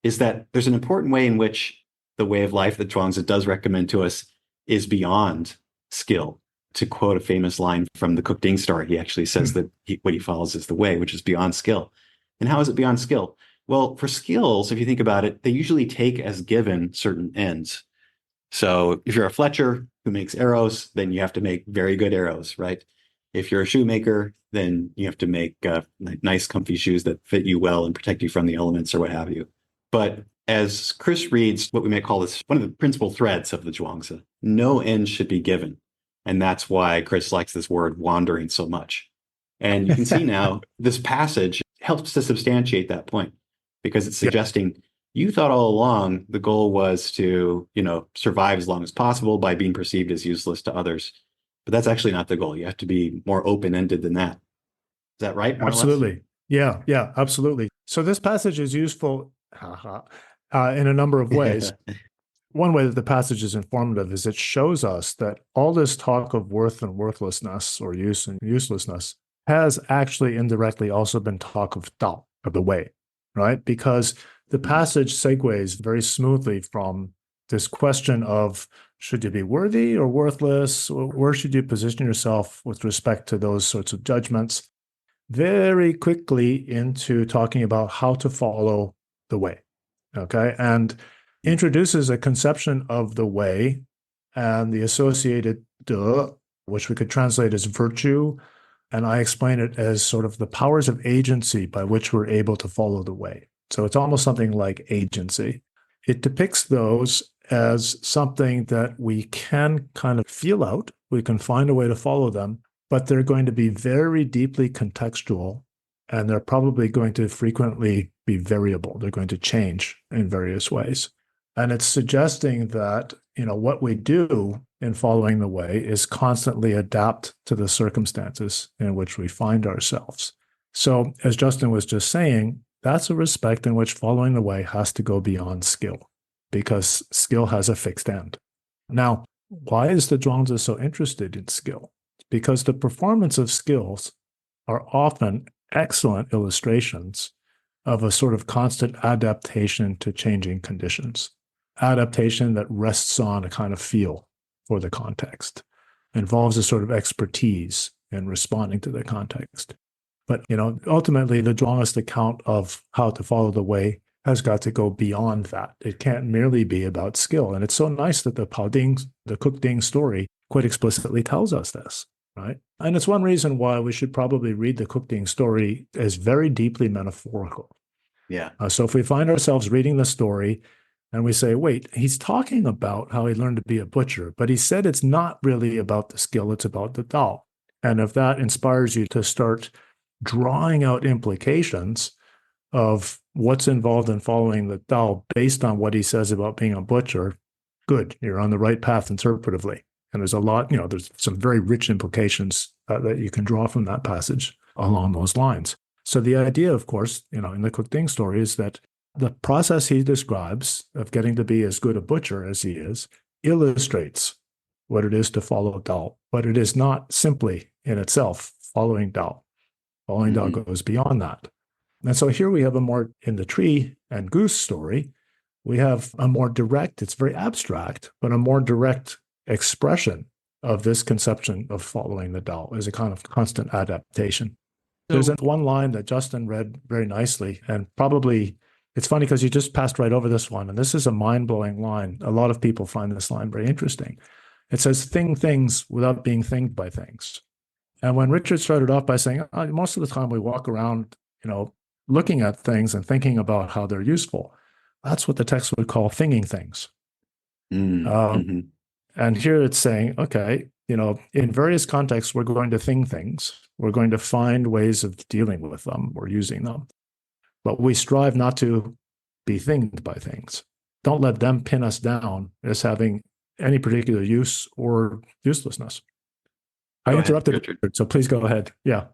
is that there's an important way in which the way of life that Zhuangzi does recommend to us is beyond skill. To quote a famous line from the Kukding story, he actually says that what he follows is the way, which is beyond skill. And how is it beyond skill? Well, for skills, if you think about it, they usually take as given certain ends. So if you're a Fletcher who makes arrows, then you have to make very good arrows, right? If you're a shoemaker, then you have to make nice, comfy shoes that fit you well and protect you from the elements or what have you. But as Chris reads what we may call this, one of the principal threads of the Zhuangzi, no end should be given. And that's why Chris likes this word wandering so much. And you can see now this passage helps to substantiate that point because it's suggesting you thought all along the goal was to, survive as long as possible by being perceived as useless to others. But that's actually not the goal. You have to be more open-ended than that. Is that right? Absolutely. Yeah, absolutely. So this passage is useful in a number of ways. One way that the passage is informative is it shows us that all this talk of worth and worthlessness, or use and uselessness, has actually indirectly also been talk of Dao, of the way, right? Because the passage segues very smoothly from this question of, should you be worthy or worthless? Where should you position yourself with respect to those sorts of judgments? Very quickly into talking about how to follow the way, okay? And introduces a conception of the way and the associated de, which we could translate as virtue. And I explain it as sort of the powers of agency by which we're able to follow the way. So it's almost something like agency. It depicts those as something that we can kind of feel out. We can find a way to follow them, but they're going to be very deeply contextual, and they're probably going to frequently be variable. They're going to change in various ways. And it's suggesting that, what we do in following the way is constantly adapt to the circumstances in which we find ourselves. So, as Justin was just saying, that's a respect in which following the way has to go beyond skill, because skill has a fixed end. Now, why is the Zhuangzi so interested in skill? Because the performance of skills are often excellent illustrations of a sort of constant adaptation to changing conditions. Adaptation that rests on a kind of feel for the context, involves a sort of expertise in responding to the context. But, ultimately, the Zhuangist account of how to follow the way has got to go beyond that. It can't merely be about skill. And it's so nice that the Cook Ding story quite explicitly tells us this, right? And it's one reason why we should probably read the Cook Ding story as very deeply metaphorical. Yeah. So if we find ourselves reading the story and we say, wait, he's talking about how he learned to be a butcher, but he said it's not really about the skill, it's about the Dao. And if that inspires you to start drawing out implications of what's involved in following the Dao based on what he says about being a butcher, good, you're on the right path interpretively. And there's a lot, there's some very rich implications that you can draw from that passage along those lines. So the idea, of course, in the Cook Ding story is that the process he describes of getting to be as good a butcher as he is illustrates what it is to follow Dao, but it is not simply in itself following Dao. Following Dao goes beyond that. And so here we have in the tree and goose story, we have a more direct, it's very abstract, but a more direct expression of this conception of following the Dao as a kind of constant adaptation. There's one line that Justin read very nicely, and probably it's funny because you just passed right over this one, and this is a mind-blowing line. A lot of people find this line very interesting. It says, "Thing things without being thinged by things." And when Richard started off by saying, most of the time we walk around, looking at things and thinking about how they're useful, that's what the text would call thinging things. And here it's saying, okay, in various contexts, we're going to thing things. We're going to find ways of dealing with them or using them. But we strive not to be thinged by things. Don't let them pin us down as having any particular use or uselessness. I interrupted, Richard, so please go ahead. Yeah.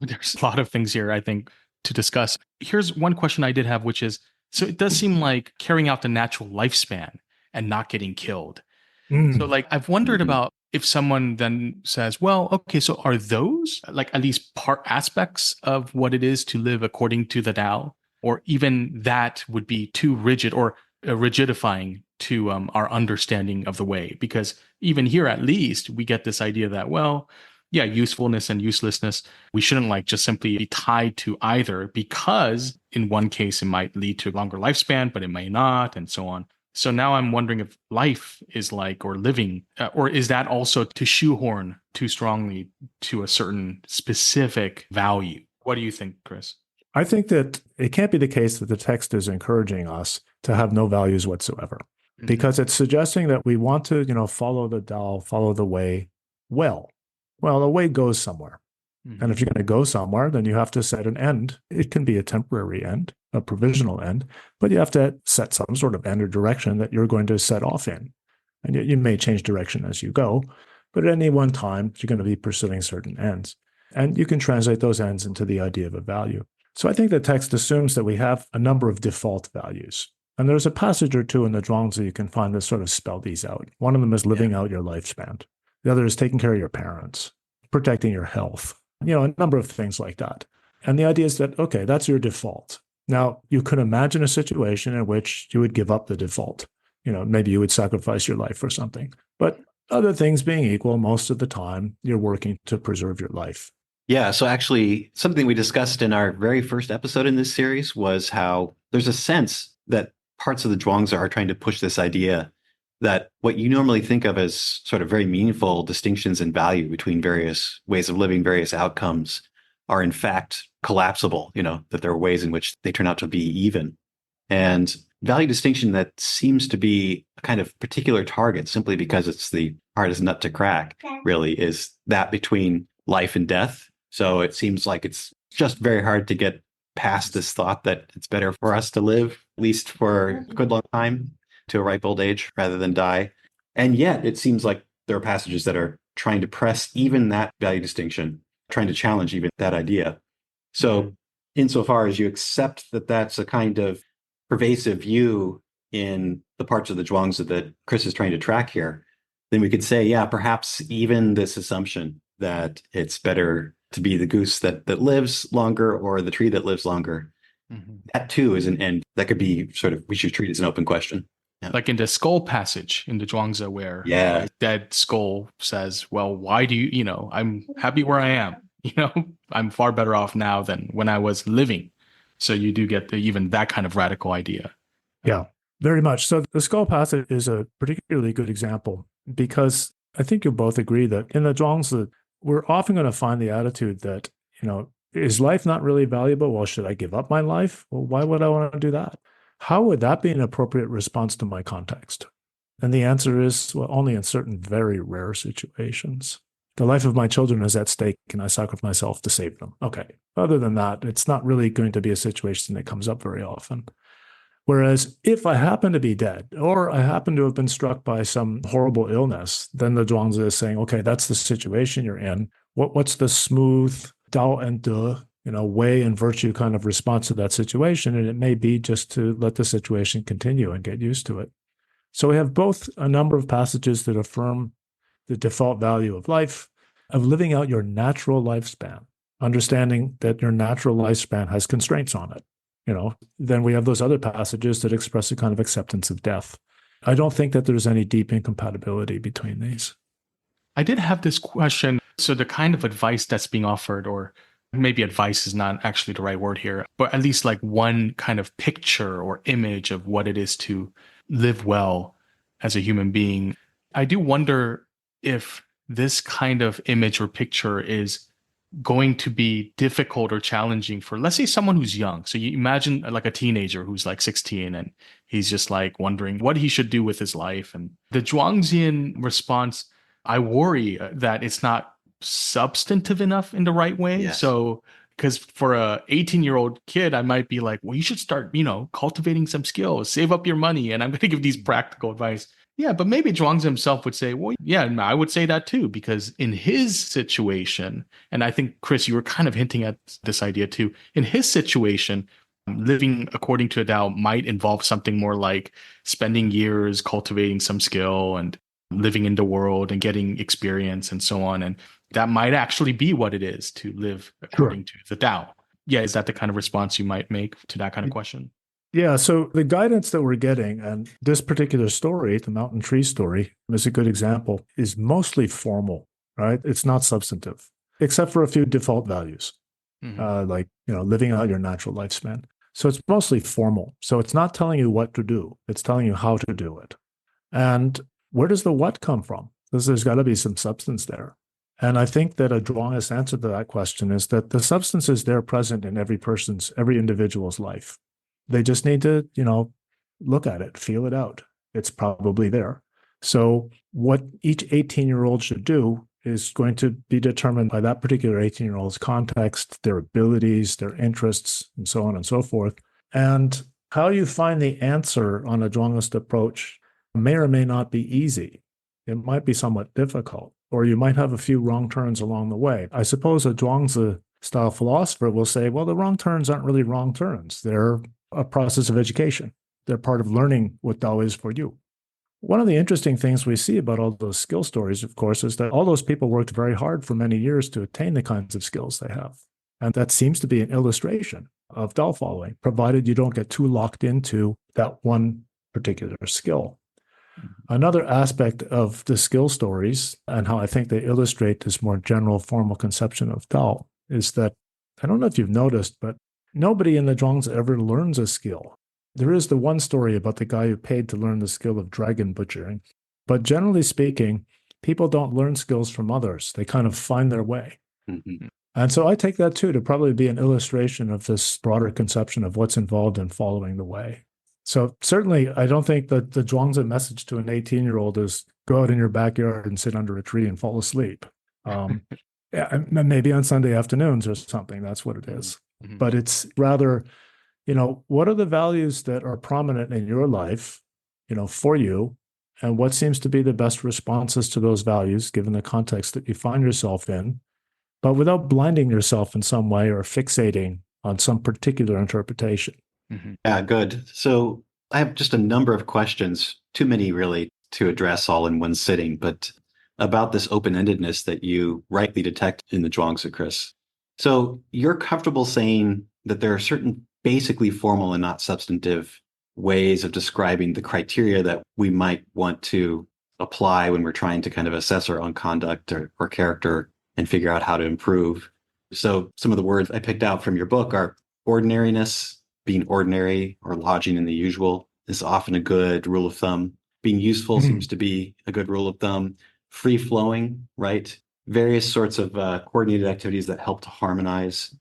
There's a lot of things here, I think, to discuss. Here's one question I did have, which is, so it does seem like carrying out the natural lifespan and not getting killed. So I've wondered about if someone then says, well, okay, so are those at least part aspects of what it is to live according to the Tao? Or even that would be too rigid or rigidifying to our understanding of the way? Because even here, at least, we get this idea that, well, yeah, usefulness and uselessness, we shouldn't just simply be tied to either, because in one case, it might lead to a longer lifespan, but it may not, and so on. So now I'm wondering if life is or living, or is that also to shoehorn too strongly to a certain specific value? What do you think, Chris? I think that it can't be the case that the text is encouraging us to have no values whatsoever, because it's suggesting that we want to, follow the Tao, follow the way well. Well, the way goes somewhere. And if you're going to go somewhere, then you have to set an end. It can be a temporary end, a provisional end, but you have to set some sort of end or direction that you're going to set off in. And you may change direction as you go, but at any one time, you're going to be pursuing certain ends. And you can translate those ends into the idea of a value. So I think the text assumes that we have a number of default values. And there's a passage or two in the Zhuangzi you can find that sort of spell these out. One of them is living out your lifespan. The other is taking care of your parents, protecting your health, a number of things like that. And the idea is that, okay, that's your default. Now, you could imagine a situation in which you would give up the default. Maybe you would sacrifice your life for something. But other things being equal, most of the time, you're working to preserve your life. Yeah, so actually, something we discussed in our very first episode in this series was how there's a sense that parts of the Zhuangzi are trying to push this idea that what you normally think of as sort of very meaningful distinctions in value between various ways of living, various outcomes, are in fact collapsible, that there are ways in which they turn out to be even. And value distinction that seems to be a kind of particular target simply because it's the hardest nut to crack, really, is that between life and death. So it seems like it's just very hard to get past this thought that it's better for us to live, at least for a good long time, to a ripe old age rather than die. And yet it seems like there are passages that are trying to press even that value distinction, trying to challenge even that idea. So insofar as you accept that that's a kind of pervasive view in the parts of the Zhuangzi that Chris is trying to track here, then we could say, yeah, perhaps even this assumption that it's better to be the goose that lives longer or the tree that lives longer, that too is an end that could be we should treat as an open question. Yeah. Like in the skull passage in the Zhuangzi where the dead skull says, well, why do I'm happy where I am. I'm far better off now than when I was living. So you do get even that kind of radical idea. Yeah, very much. So the skull passage is a particularly good example because I think you'll both agree that in the Zhuangzi, we're often going to find the attitude that, is life not really valuable? Well, should I give up my life? Well, why would I want to do that? How would that be an appropriate response to my context? And the answer is, well, only in certain very rare situations. The life of my children is at stake and I sacrifice myself to save them. Okay. Other than that, it's not really going to be a situation that comes up very often. Whereas if I happen to be dead or I happen to have been struck by some horrible illness, then the Zhuangzi is saying, okay, that's the situation you're in. What's the smooth Dao and De, way and virtue kind of response to that situation? And it may be just to let the situation continue and get used to it. So we have both a number of passages that affirm the default value of life, of living out your natural lifespan, understanding that your natural lifespan has constraints on it. Then we have those other passages that express a kind of acceptance of death. I don't think that there's any deep incompatibility between these. I did have this question. So the kind of advice that's being offered, or maybe advice is not actually the right word here, but at least like one kind of picture or image of what it is to live well as a human being. I do wonder if this kind of image or picture is going to be difficult or challenging for, let's say, someone who's young. So you imagine like a teenager who's like 16 and he's just like wondering what he should do with his life. And the Zhuangzian response, I worry that it's not substantive enough in the right way. Yes. So, because for a 18-year-old kid, I might be like, well, you should start, cultivating some skills, save up your money. And I'm going to give these practical advice. Yeah, but maybe Zhuangzi himself would say, well, yeah, I would say that too, because in his situation, and I think, Chris, you were kind of hinting at this idea too, in his situation, living according to a Dao might involve something more like spending years cultivating some skill and living in the world and getting experience and so on. And that might actually be what it is to live according to the Dao. Yeah, is that the kind of response you might make to that kind of question? Yeah, so the guidance that we're getting, and this particular story, the mountain tree story, is a good example, is mostly formal, right? It's not substantive, except for a few default values, like, living out your natural lifespan. So it's mostly formal. So it's not telling you what to do. It's telling you how to do it. And where does the what come from? Because there's got to be some substance there. And I think that a Zhuangzi answer to that question is that the substance is there present in every individual's life. They just need to, look at it, feel it out. It's probably there. So what each 18-year-old should do is going to be determined by that particular 18-year-old's context, their abilities, their interests, and so on and so forth. And how you find the answer on a Zhuangzi approach may or may not be easy. It might be somewhat difficult, or you might have a few wrong turns along the way. I suppose a Zhuangzi style philosopher will say, well, the wrong turns aren't really wrong turns. They're a process of education. They're part of learning what Dao is for you. One of the interesting things we see about all those skill stories, of course, is that all those people worked very hard for many years to attain the kinds of skills they have. And that seems to be an illustration of Dao following, provided you don't get too locked into that one particular skill. Another aspect of the skill stories and how I think they illustrate this more general formal conception of Dao is that, I don't know if you've noticed, but nobody in the Zhuangzi ever learns a skill. There is the one story about the guy who paid to learn the skill of dragon butchering. But generally speaking, people don't learn skills from others. They kind of find their way. Mm-hmm. And so I take that too to probably be an illustration of this broader conception of what's involved in following the way. So certainly, I don't think that the Zhuangzi message to an 18-year-old is go out in your backyard and sit under a tree and fall asleep. Yeah, maybe on Sunday afternoons or something. That's what it is. Mm-hmm. But it's rather, what are the values that are prominent in your life, for you, and what seems to be the best responses to those values, given the context that you find yourself in, but without blinding yourself in some way or fixating on some particular interpretation. Mm-hmm. Yeah, good. So I have just a number of questions, too many really to address all in one sitting, but about this open-endedness that you rightly detect in the Zhuangzi, Chris. So you're comfortable saying that there are certain basically formal and not substantive ways of describing the criteria that we might want to apply when we're trying to kind of assess our own conduct or character and figure out how to improve. So some of the words I picked out from your book are ordinariness, being ordinary or lodging in the usual is often a good rule of thumb. Being useful seems to be a good rule of thumb. Free flowing, right? Various sorts of coordinated activities that help to harmonize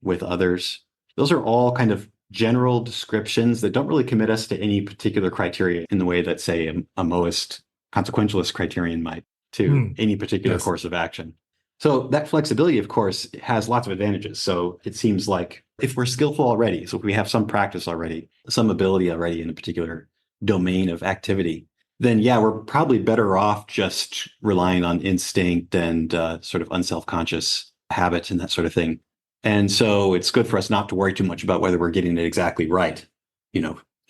with others. Those are all kind of general descriptions that don't really commit us to any particular criteria in the way that, say, a Moist consequentialist criterion might to any particular course of action. So that flexibility, of course, has lots of advantages. So it seems like if we're skillful already, so if we have some practice already, some ability already in a particular domain of activity, then yeah, we're probably better off just relying on instinct and sort of unselfconscious habits and that sort of thing. And so it's good for us not to worry too much about whether we're getting it exactly right,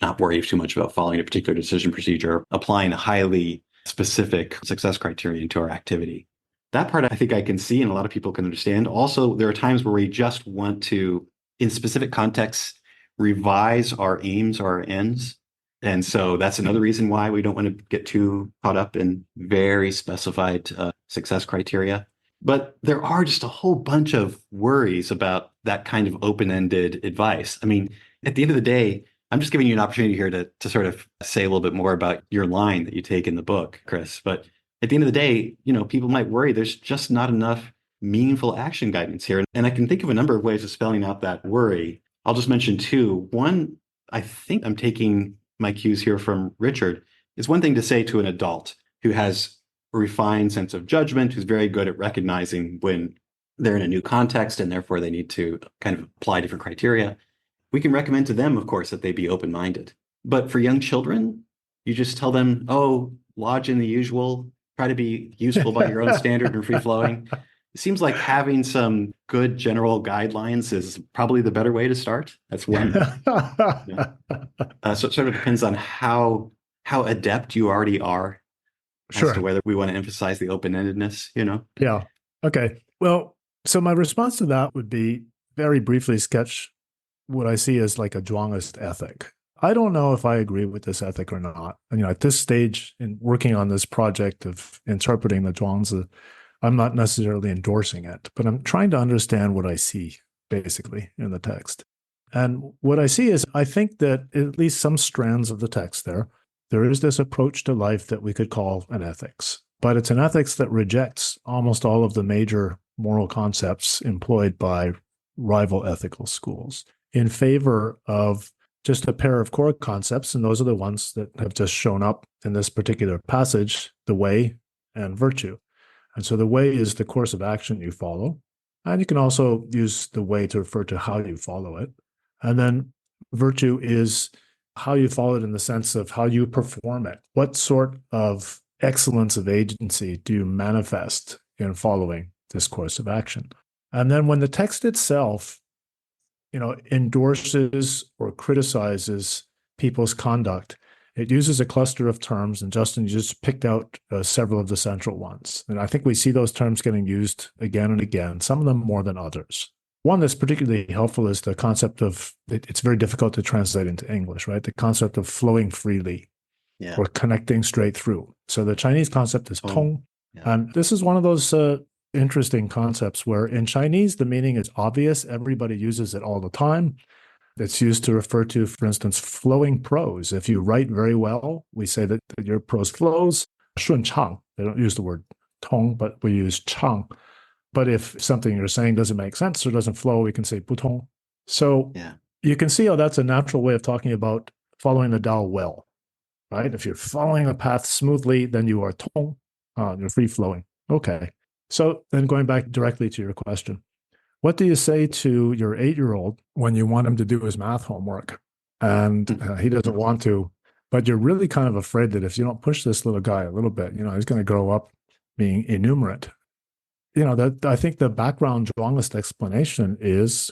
not worry too much about following a particular decision procedure, applying a highly specific success criterion to our activity. That part I think I can see and a lot of people can understand. Also, there are times where we just want to, in specific contexts, revise our aims or our ends. And so that's another reason why we don't want to get too caught up in very specified success criteria. But there are just a whole bunch of worries about that kind of open-ended advice. I mean, at the end of the day, I'm just giving you an opportunity here to sort of say a little bit more about your line that you take in the book, Chris. But at the end of the day, people might worry there's just not enough meaningful action guidance here. And I can think of a number of ways of spelling out that worry. I'll just mention two. One, I think I'm taking my cues here from Richard. It's one thing to say to an adult who has a refined sense of judgment, who's very good at recognizing when they're in a new context and therefore they need to kind of apply different criteria. We can recommend to them, of course, that they be open-minded. But for young children, you just tell them, lodge in the usual, try to be useful by your own standard and free-flowing. It seems like having some good general guidelines is probably the better way to start. That's one. So it sort of depends on how adept you already are as to whether we want to emphasize the open-endedness, Yeah. Okay. Well, so my response to that would be very briefly sketch what I see as like a Zhuangist ethic. I don't know if I agree with this ethic or not. At this stage in working on this project of interpreting the Zhuangzi, I'm not necessarily endorsing it, but I'm trying to understand what I see basically in the text. And what I see is I think that at least some strands of the text there is this approach to life that we could call an ethics, but it's an ethics that rejects almost all of the major moral concepts employed by rival ethical schools in favor of just a pair of core concepts, and those are the ones that have just shown up in this particular passage, the way and virtue. And so the way is the course of action you follow, and you can also use the way to refer to how you follow it. And then virtue is how you follow it in the sense of how you perform it. What sort of excellence of agency do you manifest in following this course of action? And then when the text itself, endorses or criticizes people's conduct, it uses a cluster of terms, and Justin, you just picked out several of the central ones. And I think we see those terms getting used again and again, some of them more than others. One that's particularly helpful is the concept of, it's very difficult to translate into English, right? The concept of flowing freely or connecting straight through. So the Chinese concept is tong. And this is one of those interesting concepts where in Chinese, the meaning is obvious. Everybody uses it all the time. It's used to refer to, for instance, flowing prose. If you write very well, we say that your prose flows. 顺畅. They don't use the word tong, but we use 畅. But if something you're saying doesn't make sense or doesn't flow, we can say 不通. So you can see how that's a natural way of talking about following the Tao well, right? If you're following a path smoothly, then you are tong, you're free flowing. Okay. So then going back directly to your question, what do you say to your 8-year-old when you want him to do his math homework and he doesn't want to, but you're really kind of afraid that if you don't push this little guy a little bit, he's going to grow up being innumerate? That I think the background Zhuangist explanation is,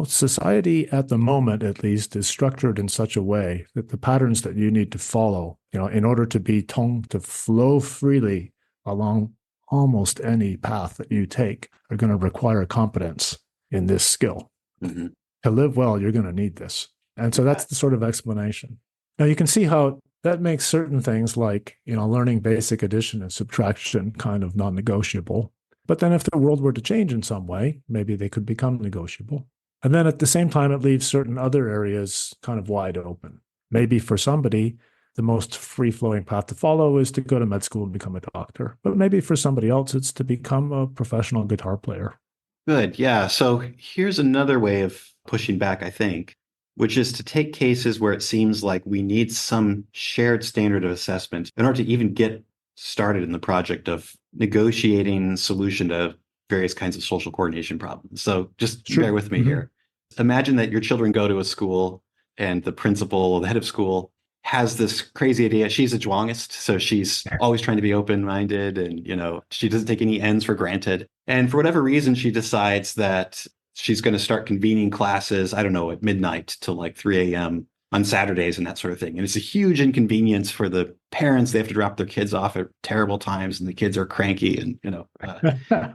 society at the moment, at least, is structured in such a way that the patterns that you need to follow, in order to be tong, to flow freely along almost any path that you take, are going to require competence in this skill. Mm-hmm. To live well, you're going to need this. And so that's the sort of explanation. Now you can see how that makes certain things like, learning basic addition and subtraction kind of non-negotiable. But then if the world were to change in some way, maybe they could become negotiable. And then at the same time, it leaves certain other areas kind of wide open. Maybe for somebody, the most free-flowing path to follow is to go to med school and become a doctor. But maybe for somebody else, it's to become a professional guitar player. Good. Yeah. So here's another way of pushing back, I think, which is to take cases where it seems like we need some shared standard of assessment in order to even get started in the project of negotiating solution to various kinds of social coordination problems. So just bear with me here. Imagine that your children go to a school and the principal or the head of school has this crazy idea. She's a Zhuangist, so she's always trying to be open-minded and, she doesn't take any ends for granted. And for whatever reason, she decides that she's going to start convening classes, I don't know, at midnight till like 3 a.m. on Saturdays and that sort of thing. And it's a huge inconvenience for the parents. They have to drop their kids off at terrible times and the kids are cranky and,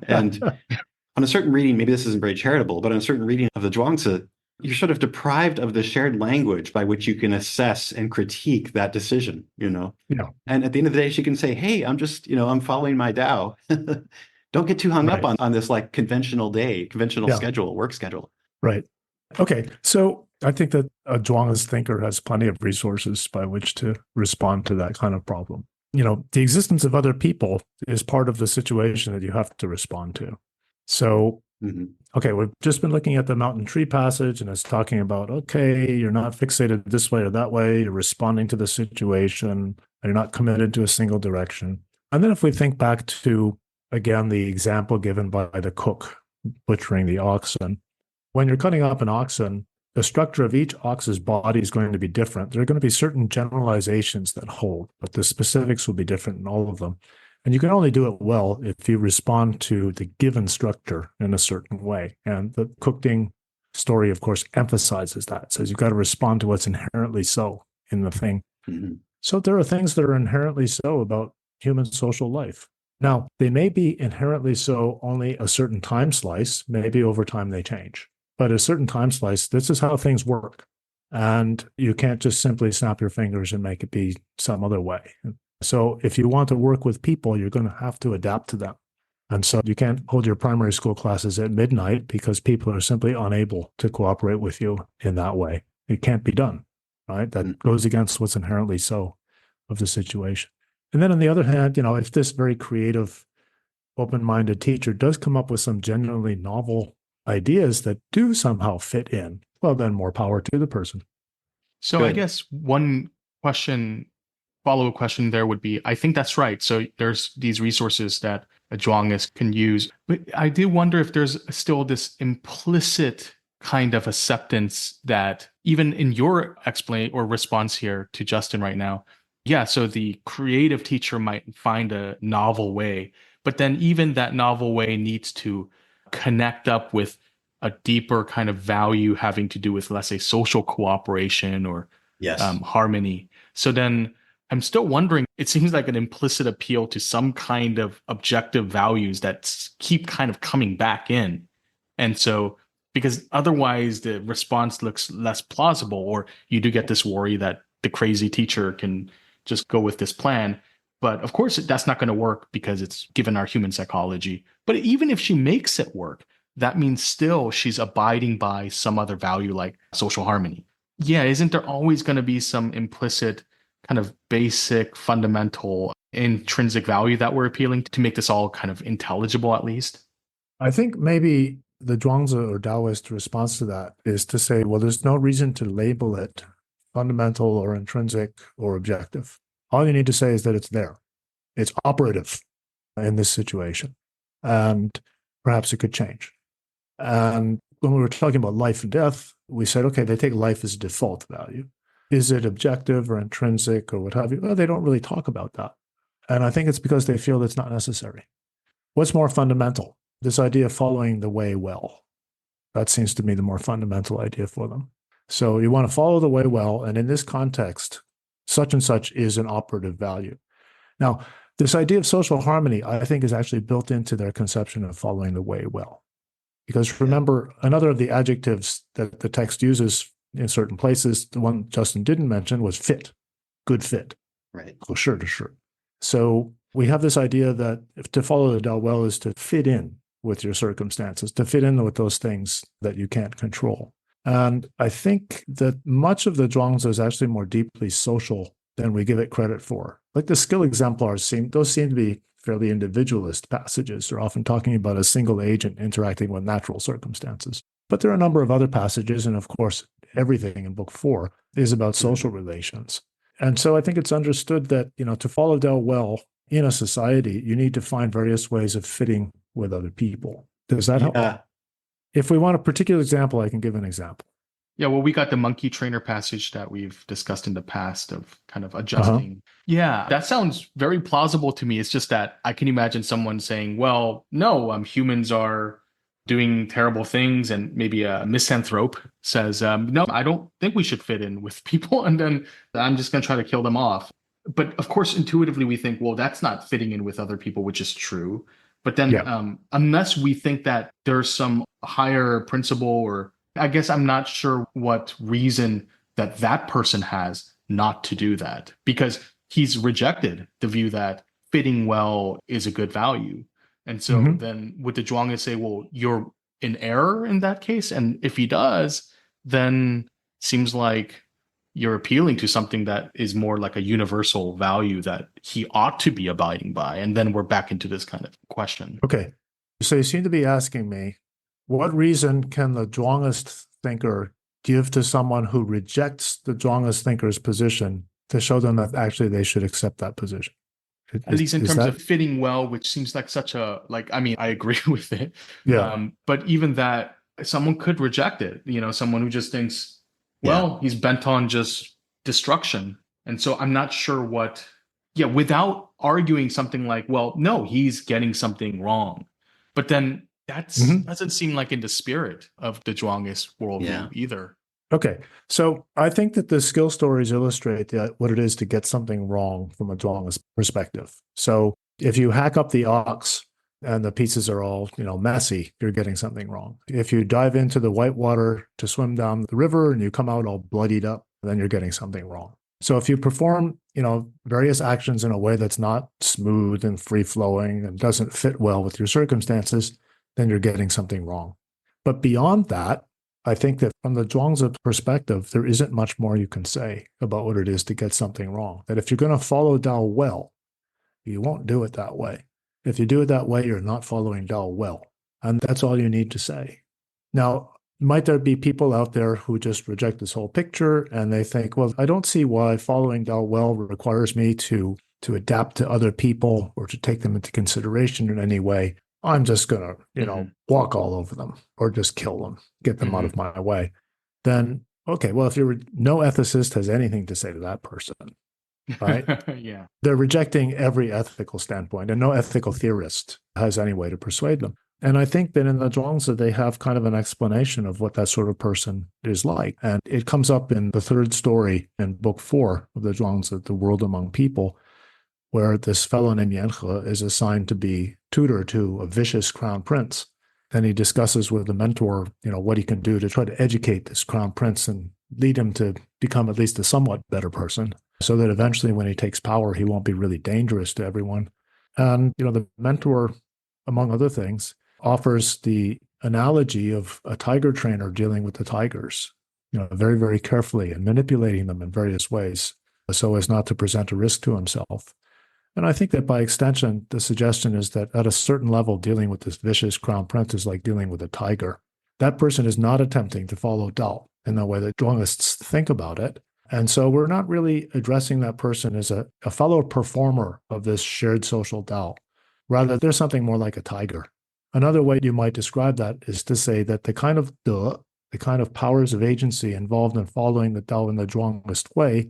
and on a certain reading, maybe this isn't very charitable, but on a certain reading of the Zhuangzi, you're sort of deprived of the shared language by which you can assess and critique that decision, And at the end of the day, she can say, hey, I'm just, I'm following my Tao. Don't get too hung up on this like conventional schedule, work schedule. Right. Okay. So I think that a Zhuangist thinker has plenty of resources by which to respond to that kind of problem. The existence of other people is part of the situation that you have to respond to. So, okay, we've just been looking at the mountain tree passage, and it's talking about, okay, you're not fixated this way or that way. You're responding to the situation, and you're not committed to a single direction. And then if we think back to, again, the example given by the cook butchering the oxen, when you're cutting up an oxen, the structure of each ox's body is going to be different. There are going to be certain generalizations that hold, but the specifics will be different in all of them. And you can only do it well if you respond to the given structure in a certain way. And the cooking story, of course, emphasizes that. It says you've got to respond to what's inherently so in the thing. Mm-hmm. So there are things that are inherently so about human social life. Now, they may be inherently so only a certain time slice. Maybe over time they change. But a certain time slice, this is how things work. And you can't just simply snap your fingers and make it be some other way. So if you want to work with people, you're going to have to adapt to them. And so you can't hold your primary school classes at midnight because people are simply unable to cooperate with you in that way. It can't be done, right? That goes against what's inherently so of the situation. And then on the other hand, if this very creative, open-minded teacher does come up with some genuinely novel ideas that do somehow fit in, well, then more power to the person. So Good. I guess one follow-up question there would be, I think that's right. So there's these resources that a Zhuangist can use. But I do wonder if there's still this implicit kind of acceptance that even in your explain or response here to Justin right now, so the creative teacher might find a novel way, but then even that novel way needs to connect up with a deeper kind of value having to do with, let's say, social cooperation or Yes. harmony. So then I'm still wondering, it seems like an implicit appeal to some kind of objective values that keep kind of coming back in. And so, because otherwise the response looks less plausible, or you do get this worry that the crazy teacher can just go with this plan. But of course, that's not going to work because it's given our human psychology. But even if she makes it work, that means still she's abiding by some other value like social harmony. Yeah, isn't there always going to be some implicit kind of basic, fundamental, intrinsic value that we're appealing to make this all kind of intelligible at least? I think maybe the Zhuangzi or Taoist response to that is to say, well, there's no reason to label it fundamental or intrinsic or objective. All you need to say is that it's there. It's operative in this situation. And perhaps it could change. And when we were talking about life and death, we said, okay, they take life as default value. Is it objective or intrinsic or what have you? Well, they don't really talk about that. And I think it's because they feel it's not necessary. What's more fundamental? This idea of following the way well. That seems to me the more fundamental idea for them. So you want to follow the way well, and in this context, such and such is an operative value. Now, this idea of social harmony, I think, is actually built into their conception of following the way well. Because remember, another of the adjectives that the text uses in certain places, the one Justin didn't mention was fit, good fit. Right. Kosher to shirt. So we have this idea that to follow the Dao well is to fit in with your circumstances, to fit in with those things that you can't control. And I think that much of the Zhuangzi is actually more deeply social than we give it credit for. Like the skill exemplars seem to be fairly individualist passages. They're often talking about a single agent interacting with natural circumstances. But there are a number of other passages, and of course, everything in book 4 is about social relations. And so I think it's understood that, to follow Dao well in a society, you need to find various ways of fitting with other people. Does that help? If we want a particular example, I can give an example. Yeah, well, we got the monkey trainer passage that we've discussed in the past of kind of adjusting. Yeah, that sounds very plausible to me. It's just that I can imagine someone saying, well, no, humans are doing terrible things, and maybe a misanthrope says, no, I don't think we should fit in with people, and then I'm just going to try to kill them off. But of course, intuitively, we think, well, that's not fitting in with other people, which is true. But then unless we think that there's some higher principle, or I guess I'm not sure what reason that person has not to do that, because he's rejected the view that fitting well is a good value. And so then would the Zhuangzi say, well, you're in error in that case? And if he does, then seems like you're appealing to something that is more like a universal value that he ought to be abiding by. And then we're back into this kind of question. Okay. So you seem to be asking me, what reason can the Zhuangist thinker give to someone who rejects the Zhuangist thinker's position to show them that actually they should accept that position? At least in terms of fitting well, which seems like such a, I agree with it. Yeah. But even that, someone could reject it. Someone who just thinks, well, he's bent on just destruction. And so I'm not sure without arguing something like, well, no, he's getting something wrong. But then that doesn't seem like in the spirit of the Zhuangist worldview either. Okay. So I think that the skill stories illustrate what it is to get something wrong from a Zhuangist perspective. So if you hack up the ox and the pieces are all, messy, you're getting something wrong. If you dive into the white water to swim down the river and you come out all bloodied up, then you're getting something wrong. So if you perform, various actions in a way that's not smooth and free-flowing and doesn't fit well with your circumstances, then you're getting something wrong. But beyond that, I think that from the Zhuangzi perspective, there isn't much more you can say about what it is to get something wrong. That if you're going to follow Dao well, you won't do it that way. If you do it that way, you're not following Dao well. And that's all you need to say. Now, might there be people out there who just reject this whole picture and they think, well, I don't see why following Dao well requires me to adapt to other people or to take them into consideration in any way. I'm just going to, walk all over them or just kill them, get them out of my way. Then, okay, well, no ethicist has anything to say to that person, right? They're rejecting every ethical standpoint, and no ethical theorist has any way to persuade them. And I think that in the Zhuangzi, they have kind of an explanation of what that sort of person is like. And it comes up in the third story in book 4 of the Zhuangzi, The World Among People, where this fellow named Yanhe is assigned to be tutor to a vicious crown prince. And he discusses with the mentor, what he can do to try to educate this crown prince and lead him to become at least a somewhat better person, so that eventually when he takes power, he won't be really dangerous to everyone. And, the mentor, among other things, offers the analogy of a tiger trainer dealing with the tigers, very, very carefully and manipulating them in various ways so as not to present a risk to himself. And I think that by extension, the suggestion is that at a certain level, dealing with this vicious crown prince is like dealing with a tiger. That person is not attempting to follow Dao in the way that Zhuangists think about it. And so we're not really addressing that person as a fellow performer of this shared social Dao. Rather, they're something more like a tiger. Another way you might describe that is to say that the kind of De, the kind of powers of agency involved in following the Dao in the Zhuangist way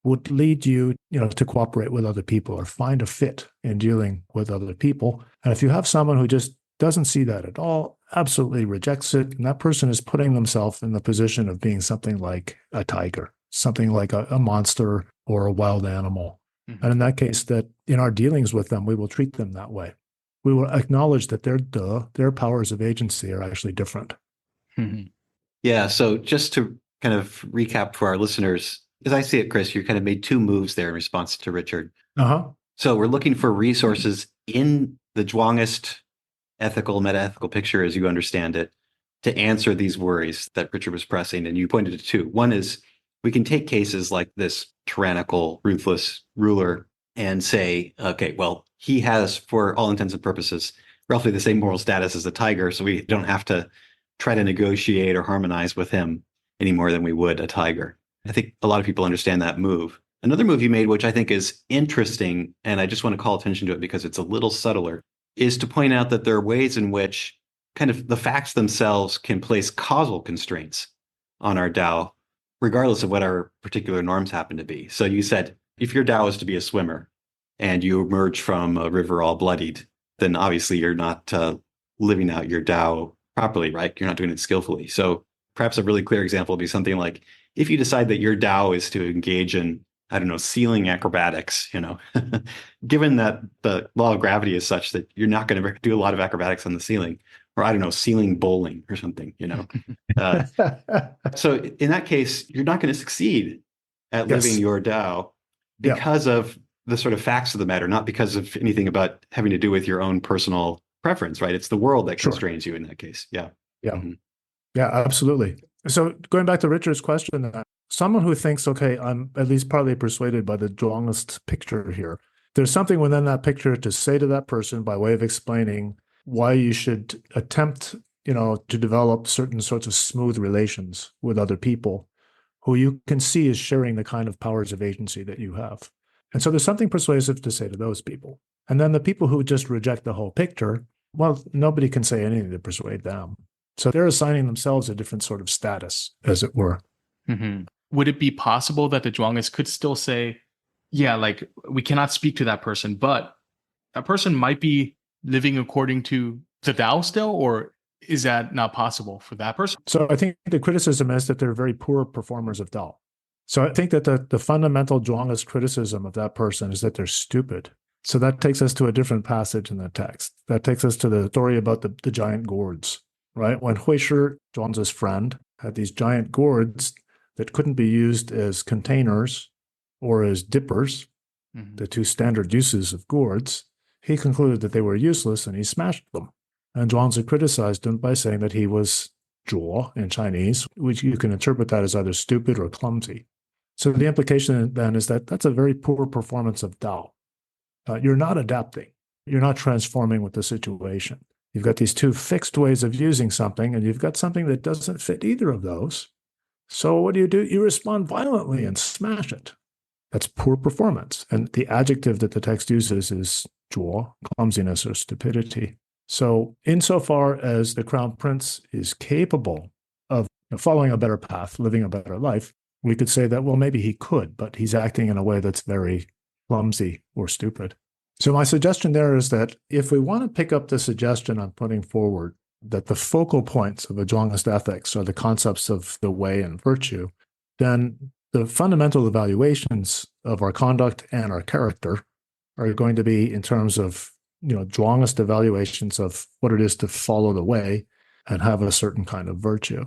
would lead you, to cooperate with other people or find a fit in dealing with other people. And if you have someone who just doesn't see that at all, absolutely rejects it, and that person is putting themselves in the position of being something like a tiger, something like a monster or a wild animal. Mm-hmm. And in that case, that in our dealings with them, we will treat them that way. We will acknowledge that their powers of agency are actually different. Mm-hmm. Yeah. So just to kind of recap for our listeners, as I see it, Chris, you kind of made 2 moves there in response to Richard. Uh-huh. So we're looking for resources in the Zhuangist ethical, meta-ethical picture, as you understand it, to answer these worries that Richard was pressing. And you pointed to 2. One is we can take cases like this tyrannical, ruthless ruler and say, okay, well, he has, for all intents and purposes, roughly the same moral status as a tiger, so we don't have to try to negotiate or harmonize with him any more than we would a tiger. I think a lot of people understand that move. Another move you made, which I think is interesting, and I just want to call attention to it because it's a little subtler, is to point out that there are ways in which kind of the facts themselves can place causal constraints on our Tao, regardless of what our particular norms happen to be. So you said, if your Tao is to be a swimmer and you emerge from a river all bloodied, then obviously you're not living out your Tao properly, right? You're not doing it skillfully. So perhaps a really clear example would be something like, if you decide that your Tao is to engage in, I don't know, ceiling acrobatics, given that the law of gravity is such that you're not going to do a lot of acrobatics on the ceiling, or I don't know, ceiling bowling or something, So in that case, you're not going to succeed at living your Tao because of the sort of facts of the matter, not because of anything about having to do with your own personal preference, right? It's the world that constrains you in that case. Yeah. Yeah. Mm-hmm. Yeah, absolutely. So going back to Richard's question, someone who thinks, okay, I'm at least partly persuaded by the Zhuangist picture here, there's something within that picture to say to that person by way of explaining why you should attempt, to develop certain sorts of smooth relations with other people who you can see is sharing the kind of powers of agency that you have. And so there's something persuasive to say to those people. And then the people who just reject the whole picture, well, nobody can say anything to persuade them. So they're assigning themselves a different sort of status, as it were. Mm-hmm. Would it be possible that the Zhuangists could still say, yeah, like we cannot speak to that person, but that person might be living according to the Tao still, or is that not possible for that person? So I think the criticism is that they're very poor performers of Tao. So I think that the fundamental Zhuangist criticism of that person is that they're stupid. So that takes us to a different passage in the text. That takes us to the story about the giant gourds. Right? When Huishi, Zhuangzi's friend, had these giant gourds that couldn't be used as containers or as dippers, the 2 standard uses of gourds, he concluded that they were useless and he smashed them. And Zhuangzi criticized him by saying that he was zhuo in Chinese, which you can interpret that as either stupid or clumsy. So the implication then is that that's a very poor performance of Tao. You're not adapting. You're not transforming with the situation. You've got these 2 fixed ways of using something, and you've got something that doesn't fit either of those. So what do? You respond violently and smash it. That's poor performance. And the adjective that the text uses is zhuo, clumsiness or stupidity. So insofar as the crown prince is capable of following a better path, living a better life, we could say that, well, maybe he could, but he's acting in a way that's very clumsy or stupid. So my suggestion there is that if we want to pick up the suggestion I'm putting forward, that the focal points of a Zhuangist ethics are the concepts of the way and virtue, then the fundamental evaluations of our conduct and our character are going to be in terms of, Zhuangist evaluations of what it is to follow the way and have a certain kind of virtue.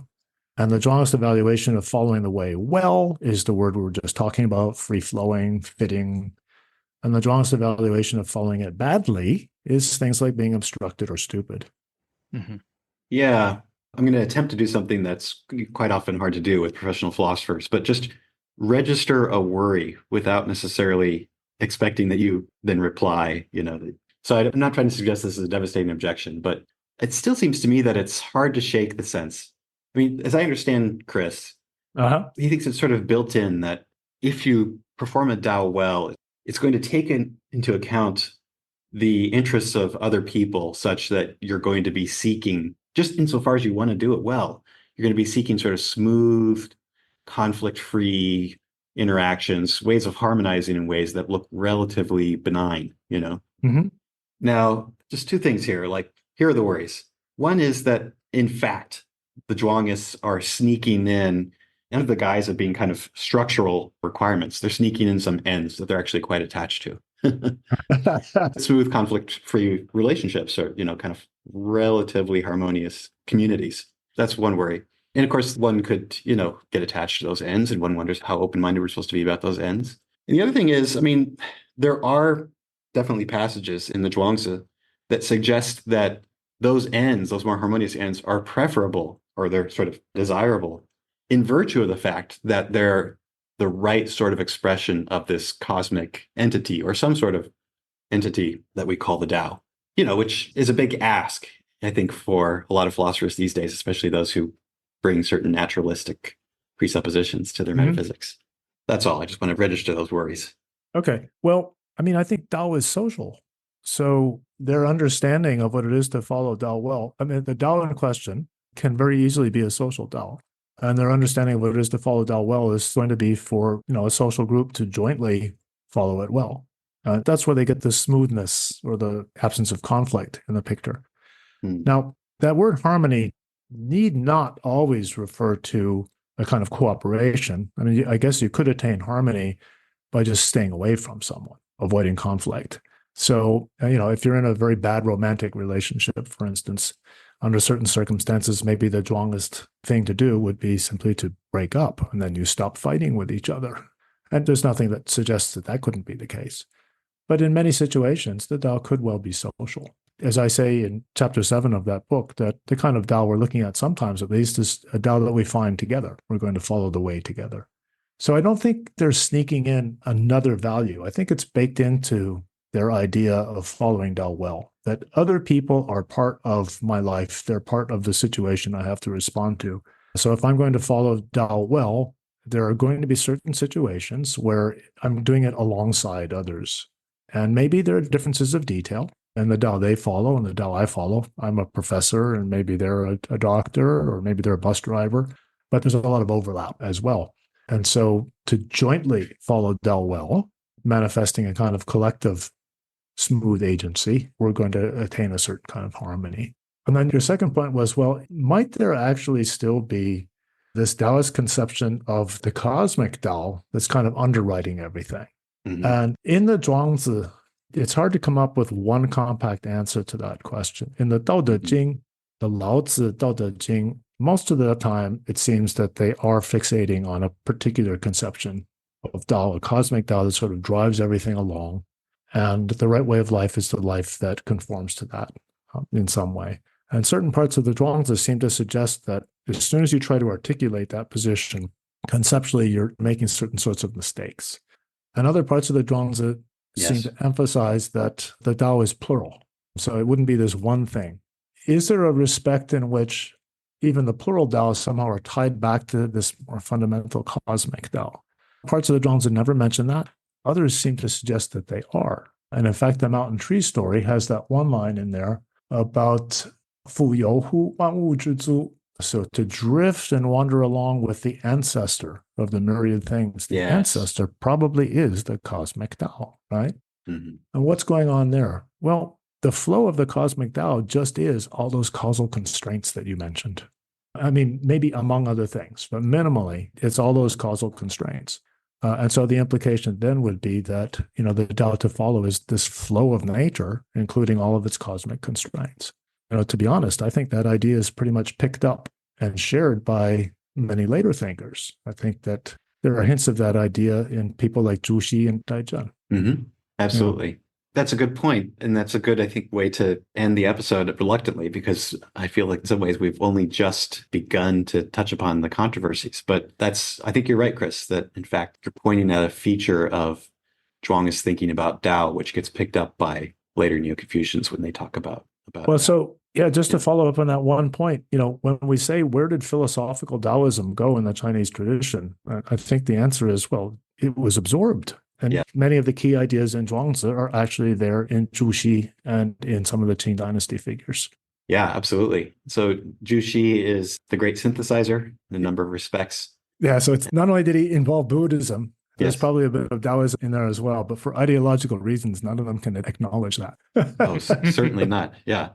And the Zhuangist evaluation of following the way well is the word we were just talking about, free-flowing, fitting. And the Zhuangist evaluation of following it badly is things like being obstructed or stupid. Mm-hmm. Yeah, I'm going to attempt to do something that's quite often hard to do with professional philosophers, but just register a worry without necessarily expecting that you then reply, So I'm not trying to suggest this is a devastating objection, but it still seems to me that it's hard to shake the sense. I mean, as I understand Chris, he thinks it's sort of built in that if you perform a Dao well, it's going to take into account the interests of other people such that you're going to be seeking, just insofar as you want to do it well, you're going to be seeking sort of smooth, conflict-free interactions, ways of harmonizing in ways that look relatively benign, Mm-hmm. Now, just two things here. Here are the worries. One is that, in fact, the Zhuangists are sneaking in under the guise of being kind of structural requirements. They're sneaking in some ends that they're actually quite attached to. Smooth, conflict-free relationships or, kind of relatively harmonious communities. That's one worry. And of course, one could, get attached to those ends, and one wonders how open-minded we're supposed to be about those ends. And the other thing is, there are definitely passages in the Zhuangzi that suggest that those ends, those more harmonious ends, are preferable, or they're sort of desirable, in virtue of the fact that they're the right sort of expression of this cosmic entity, or some sort of entity that we call the Tao, which is a big ask, I think, for a lot of philosophers these days, especially those who bring certain naturalistic presuppositions to their metaphysics. That's all. I just want to register those worries. Okay. Well, I think Dao is social. So their understanding of what it is to follow Dao well, the Dao in question can very easily be a social Dao. And their understanding of what it is to follow Dao well is going to be for, a social group to jointly follow it well. That's where they get the smoothness or the absence of conflict in the picture. Now, that word harmony need not always refer to a kind of cooperation. I guess you could attain harmony by just staying away from someone, avoiding conflict. So, if you're in a very bad romantic relationship, for instance, under certain circumstances, maybe the Zhuangist thing to do would be simply to break up, and then you stop fighting with each other. And there's nothing that suggests that that couldn't be the case. But in many situations, the Tao could well be social. As I say in chapter 7 of that book, that the kind of Tao we're looking at sometimes, at least, is a Tao that we find together. We're going to follow the way together. So I don't think they're sneaking in another value. I think it's baked into their idea of following Tao well, that other people are part of my life. They're part of the situation I have to respond to. So if I'm going to follow Tao well, there are going to be certain situations where I'm doing it alongside others. And maybe there are differences of detail in the Tao they follow and the Tao I follow. I'm a professor, and maybe they're a doctor, or maybe they're a bus driver, but there's a lot of overlap as well. And so to jointly follow Tao well, manifesting a kind of collective smooth agency, we're going to attain a certain kind of harmony. And then your second point was, well, might there actually still be this Taoist conception of the cosmic Tao that's kind of underwriting everything? Mm-hmm. And in the Zhuangzi, it's hard to come up with one compact answer to that question. In the Dao De Jing, the Laozi Dao De Jing, most of the time, it seems that they are fixating on a particular conception of Tao, a cosmic Tao that sort of drives everything along. And the right way of life is the life that conforms to that in some way. And certain parts of the Zhuangzi seem to suggest that as soon as you try to articulate that position, conceptually, you're making certain sorts of mistakes. And other parts of the Zhuangzi seem to emphasize that the Tao is plural. So it wouldn't be this one thing. Is there a respect in which even the plural Tao somehow are tied back to this more fundamental cosmic Tao? Parts of the Zhuangzi never mention that. Others seem to suggest that they are. And in fact, the mountain tree story has that one line in there about fu you hu wan wu zhi zu. So to drift and wander along with the ancestor of the myriad things, the ancestor probably is the cosmic Tao, right? Mhm. And what's going on there? Well, the flow of the cosmic Tao just is all those causal constraints that you mentioned. I mean, maybe among other things, but minimally, it's all those causal constraints. And so the implication then would be that, the Tao to follow is this flow of nature, including all of its cosmic constraints. To be honest, I think that idea is pretty much picked up and shared by many later thinkers. I think that there are hints of that idea in people like Zhu Xi and Daizhen. Mm-hmm. Absolutely. That's a good point. And that's a good, I think, way to end the episode reluctantly, because I feel like in some ways we've only just begun to touch upon the controversies. But I think you're right, Chris, that in fact, you're pointing at a feature of Zhuang's thinking about Tao, which gets picked up by later Neo-Confucians when they talk about Well, so just to follow up on that one point, when we say, where did philosophical Taoism go in the Chinese tradition? I think the answer is, well, it was absorbed. And many of the key ideas in Zhuangzi are actually there in Zhu Xi and in some of the Qing dynasty figures. Yeah, absolutely. So Zhu Xi is the great synthesizer in a number of respects. Yeah, so it's not only did he involve Buddhism, there's probably a bit of Taoism in there as well, but for ideological reasons, none of them can acknowledge that. Oh, certainly not. Yeah.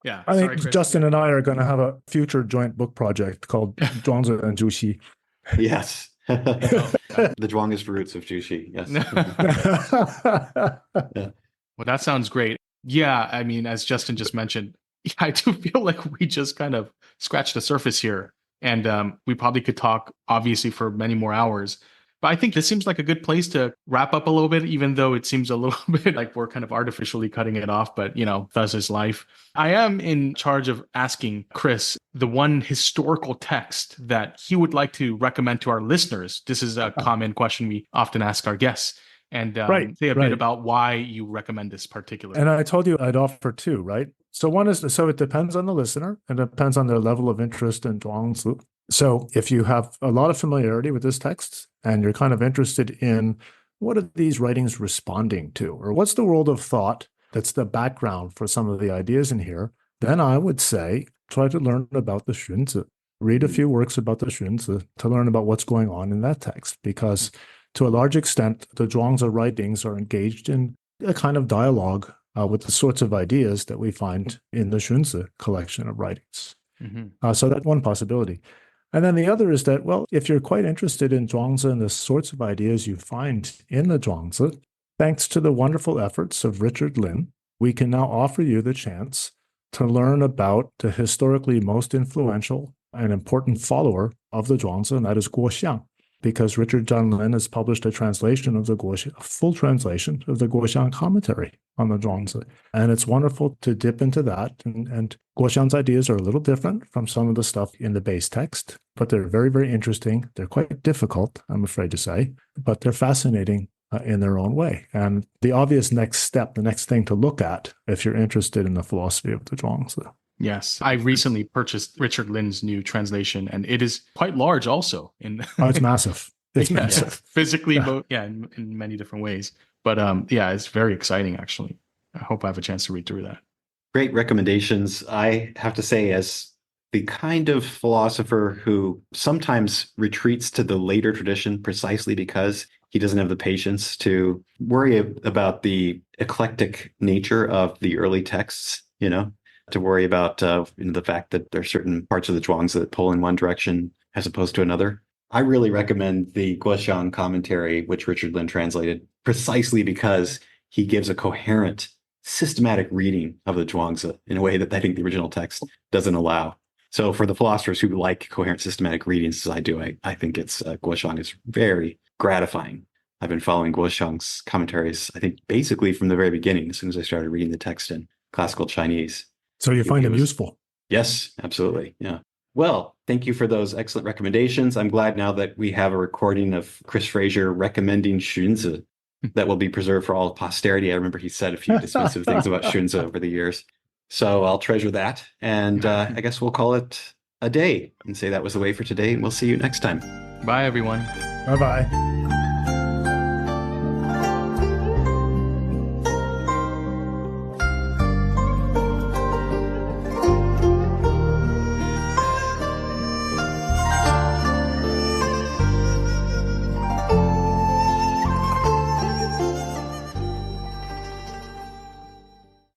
Yeah. I think Justin and I are going to have a future joint book project called Zhuangzi and Zhu Xi. Yes. The Zhuangist roots of Zhu Xi. Yes. Yeah. Well, that sounds great. Yeah. I mean, as Justin just mentioned, I do feel like we just kind of scratched the surface here. And we probably could talk, obviously, for many more hours. But I think this seems like a good place to wrap up a little bit, even though it seems a little bit like we're kind of artificially cutting it off. But, thus is life. I am in charge of asking Chris the one historical text that he would like to recommend to our listeners. This is a common question we often ask our guests. And say a bit about why you recommend this particular. And I told you I'd offer two, right? So one is, so it depends on the listener and it depends on their level of interest in Zhuangzi. So if you have a lot of familiarity with this text and you're kind of interested in what are these writings responding to, or what's the world of thought that's the background for some of the ideas in here, then I would say try to learn about the Xunzi. Read a few works about the Xunzi to learn about what's going on in that text, because to a large extent, the Zhuangzi writings are engaged in a kind of dialogue with the sorts of ideas that we find in the Xunzi collection of writings. Mm-hmm. So that's one possibility. And then the other is that, well, if you're quite interested in Zhuangzi and the sorts of ideas you find in the Zhuangzi, thanks to the wonderful efforts of Richard Lin, we can now offer you the chance to learn about the historically most influential and important follower of the Zhuangzi, and that is Guo Xiang. Because Richard John Lin has published a translation of the Guoxiang, a full translation of the Guoxiang commentary on the Zhuangzi. And it's wonderful to dip into that. And Guoxiang's ideas are a little different from some of the stuff in the base text, but they're very, very interesting. They're quite difficult, I'm afraid to say, but they're fascinating in their own way. And the obvious next step, the next thing to look at if you're interested in the philosophy of the Zhuangzi. Yes, I recently purchased Richard Lin's new translation, and it is quite large also. It's massive. It's massive. Physically, in many different ways. But it's very exciting, actually. I hope I have a chance to read through that. Great recommendations. I have to say, as the kind of philosopher who sometimes retreats to the later tradition precisely because he doesn't have the patience to worry about the eclectic nature of the early texts, to worry about the fact that there are certain parts of the Zhuangzi that pull in one direction as opposed to another. I really recommend the Guoxiang commentary, which Richard Lin translated, precisely because he gives a coherent, systematic reading of the Zhuangzi in a way that I think the original text doesn't allow. So for the philosophers who like coherent, systematic readings, as I do, I think it's Guoxiang is very gratifying. I've been following Guoxiang's commentaries, I think, basically from the very beginning, as soon as I started reading the text in classical Chinese. So you find them useful? Yes, absolutely. Yeah. Well, thank you for those excellent recommendations. I'm glad now that we have a recording of Chris Fraser recommending Xunzi that will be preserved for all posterity. I remember he said a few dismissive things about Xunzi over the years. So I'll treasure that. And I guess we'll call it a day and say that was the way for today. And we'll see you next time. Bye, everyone. Bye-bye.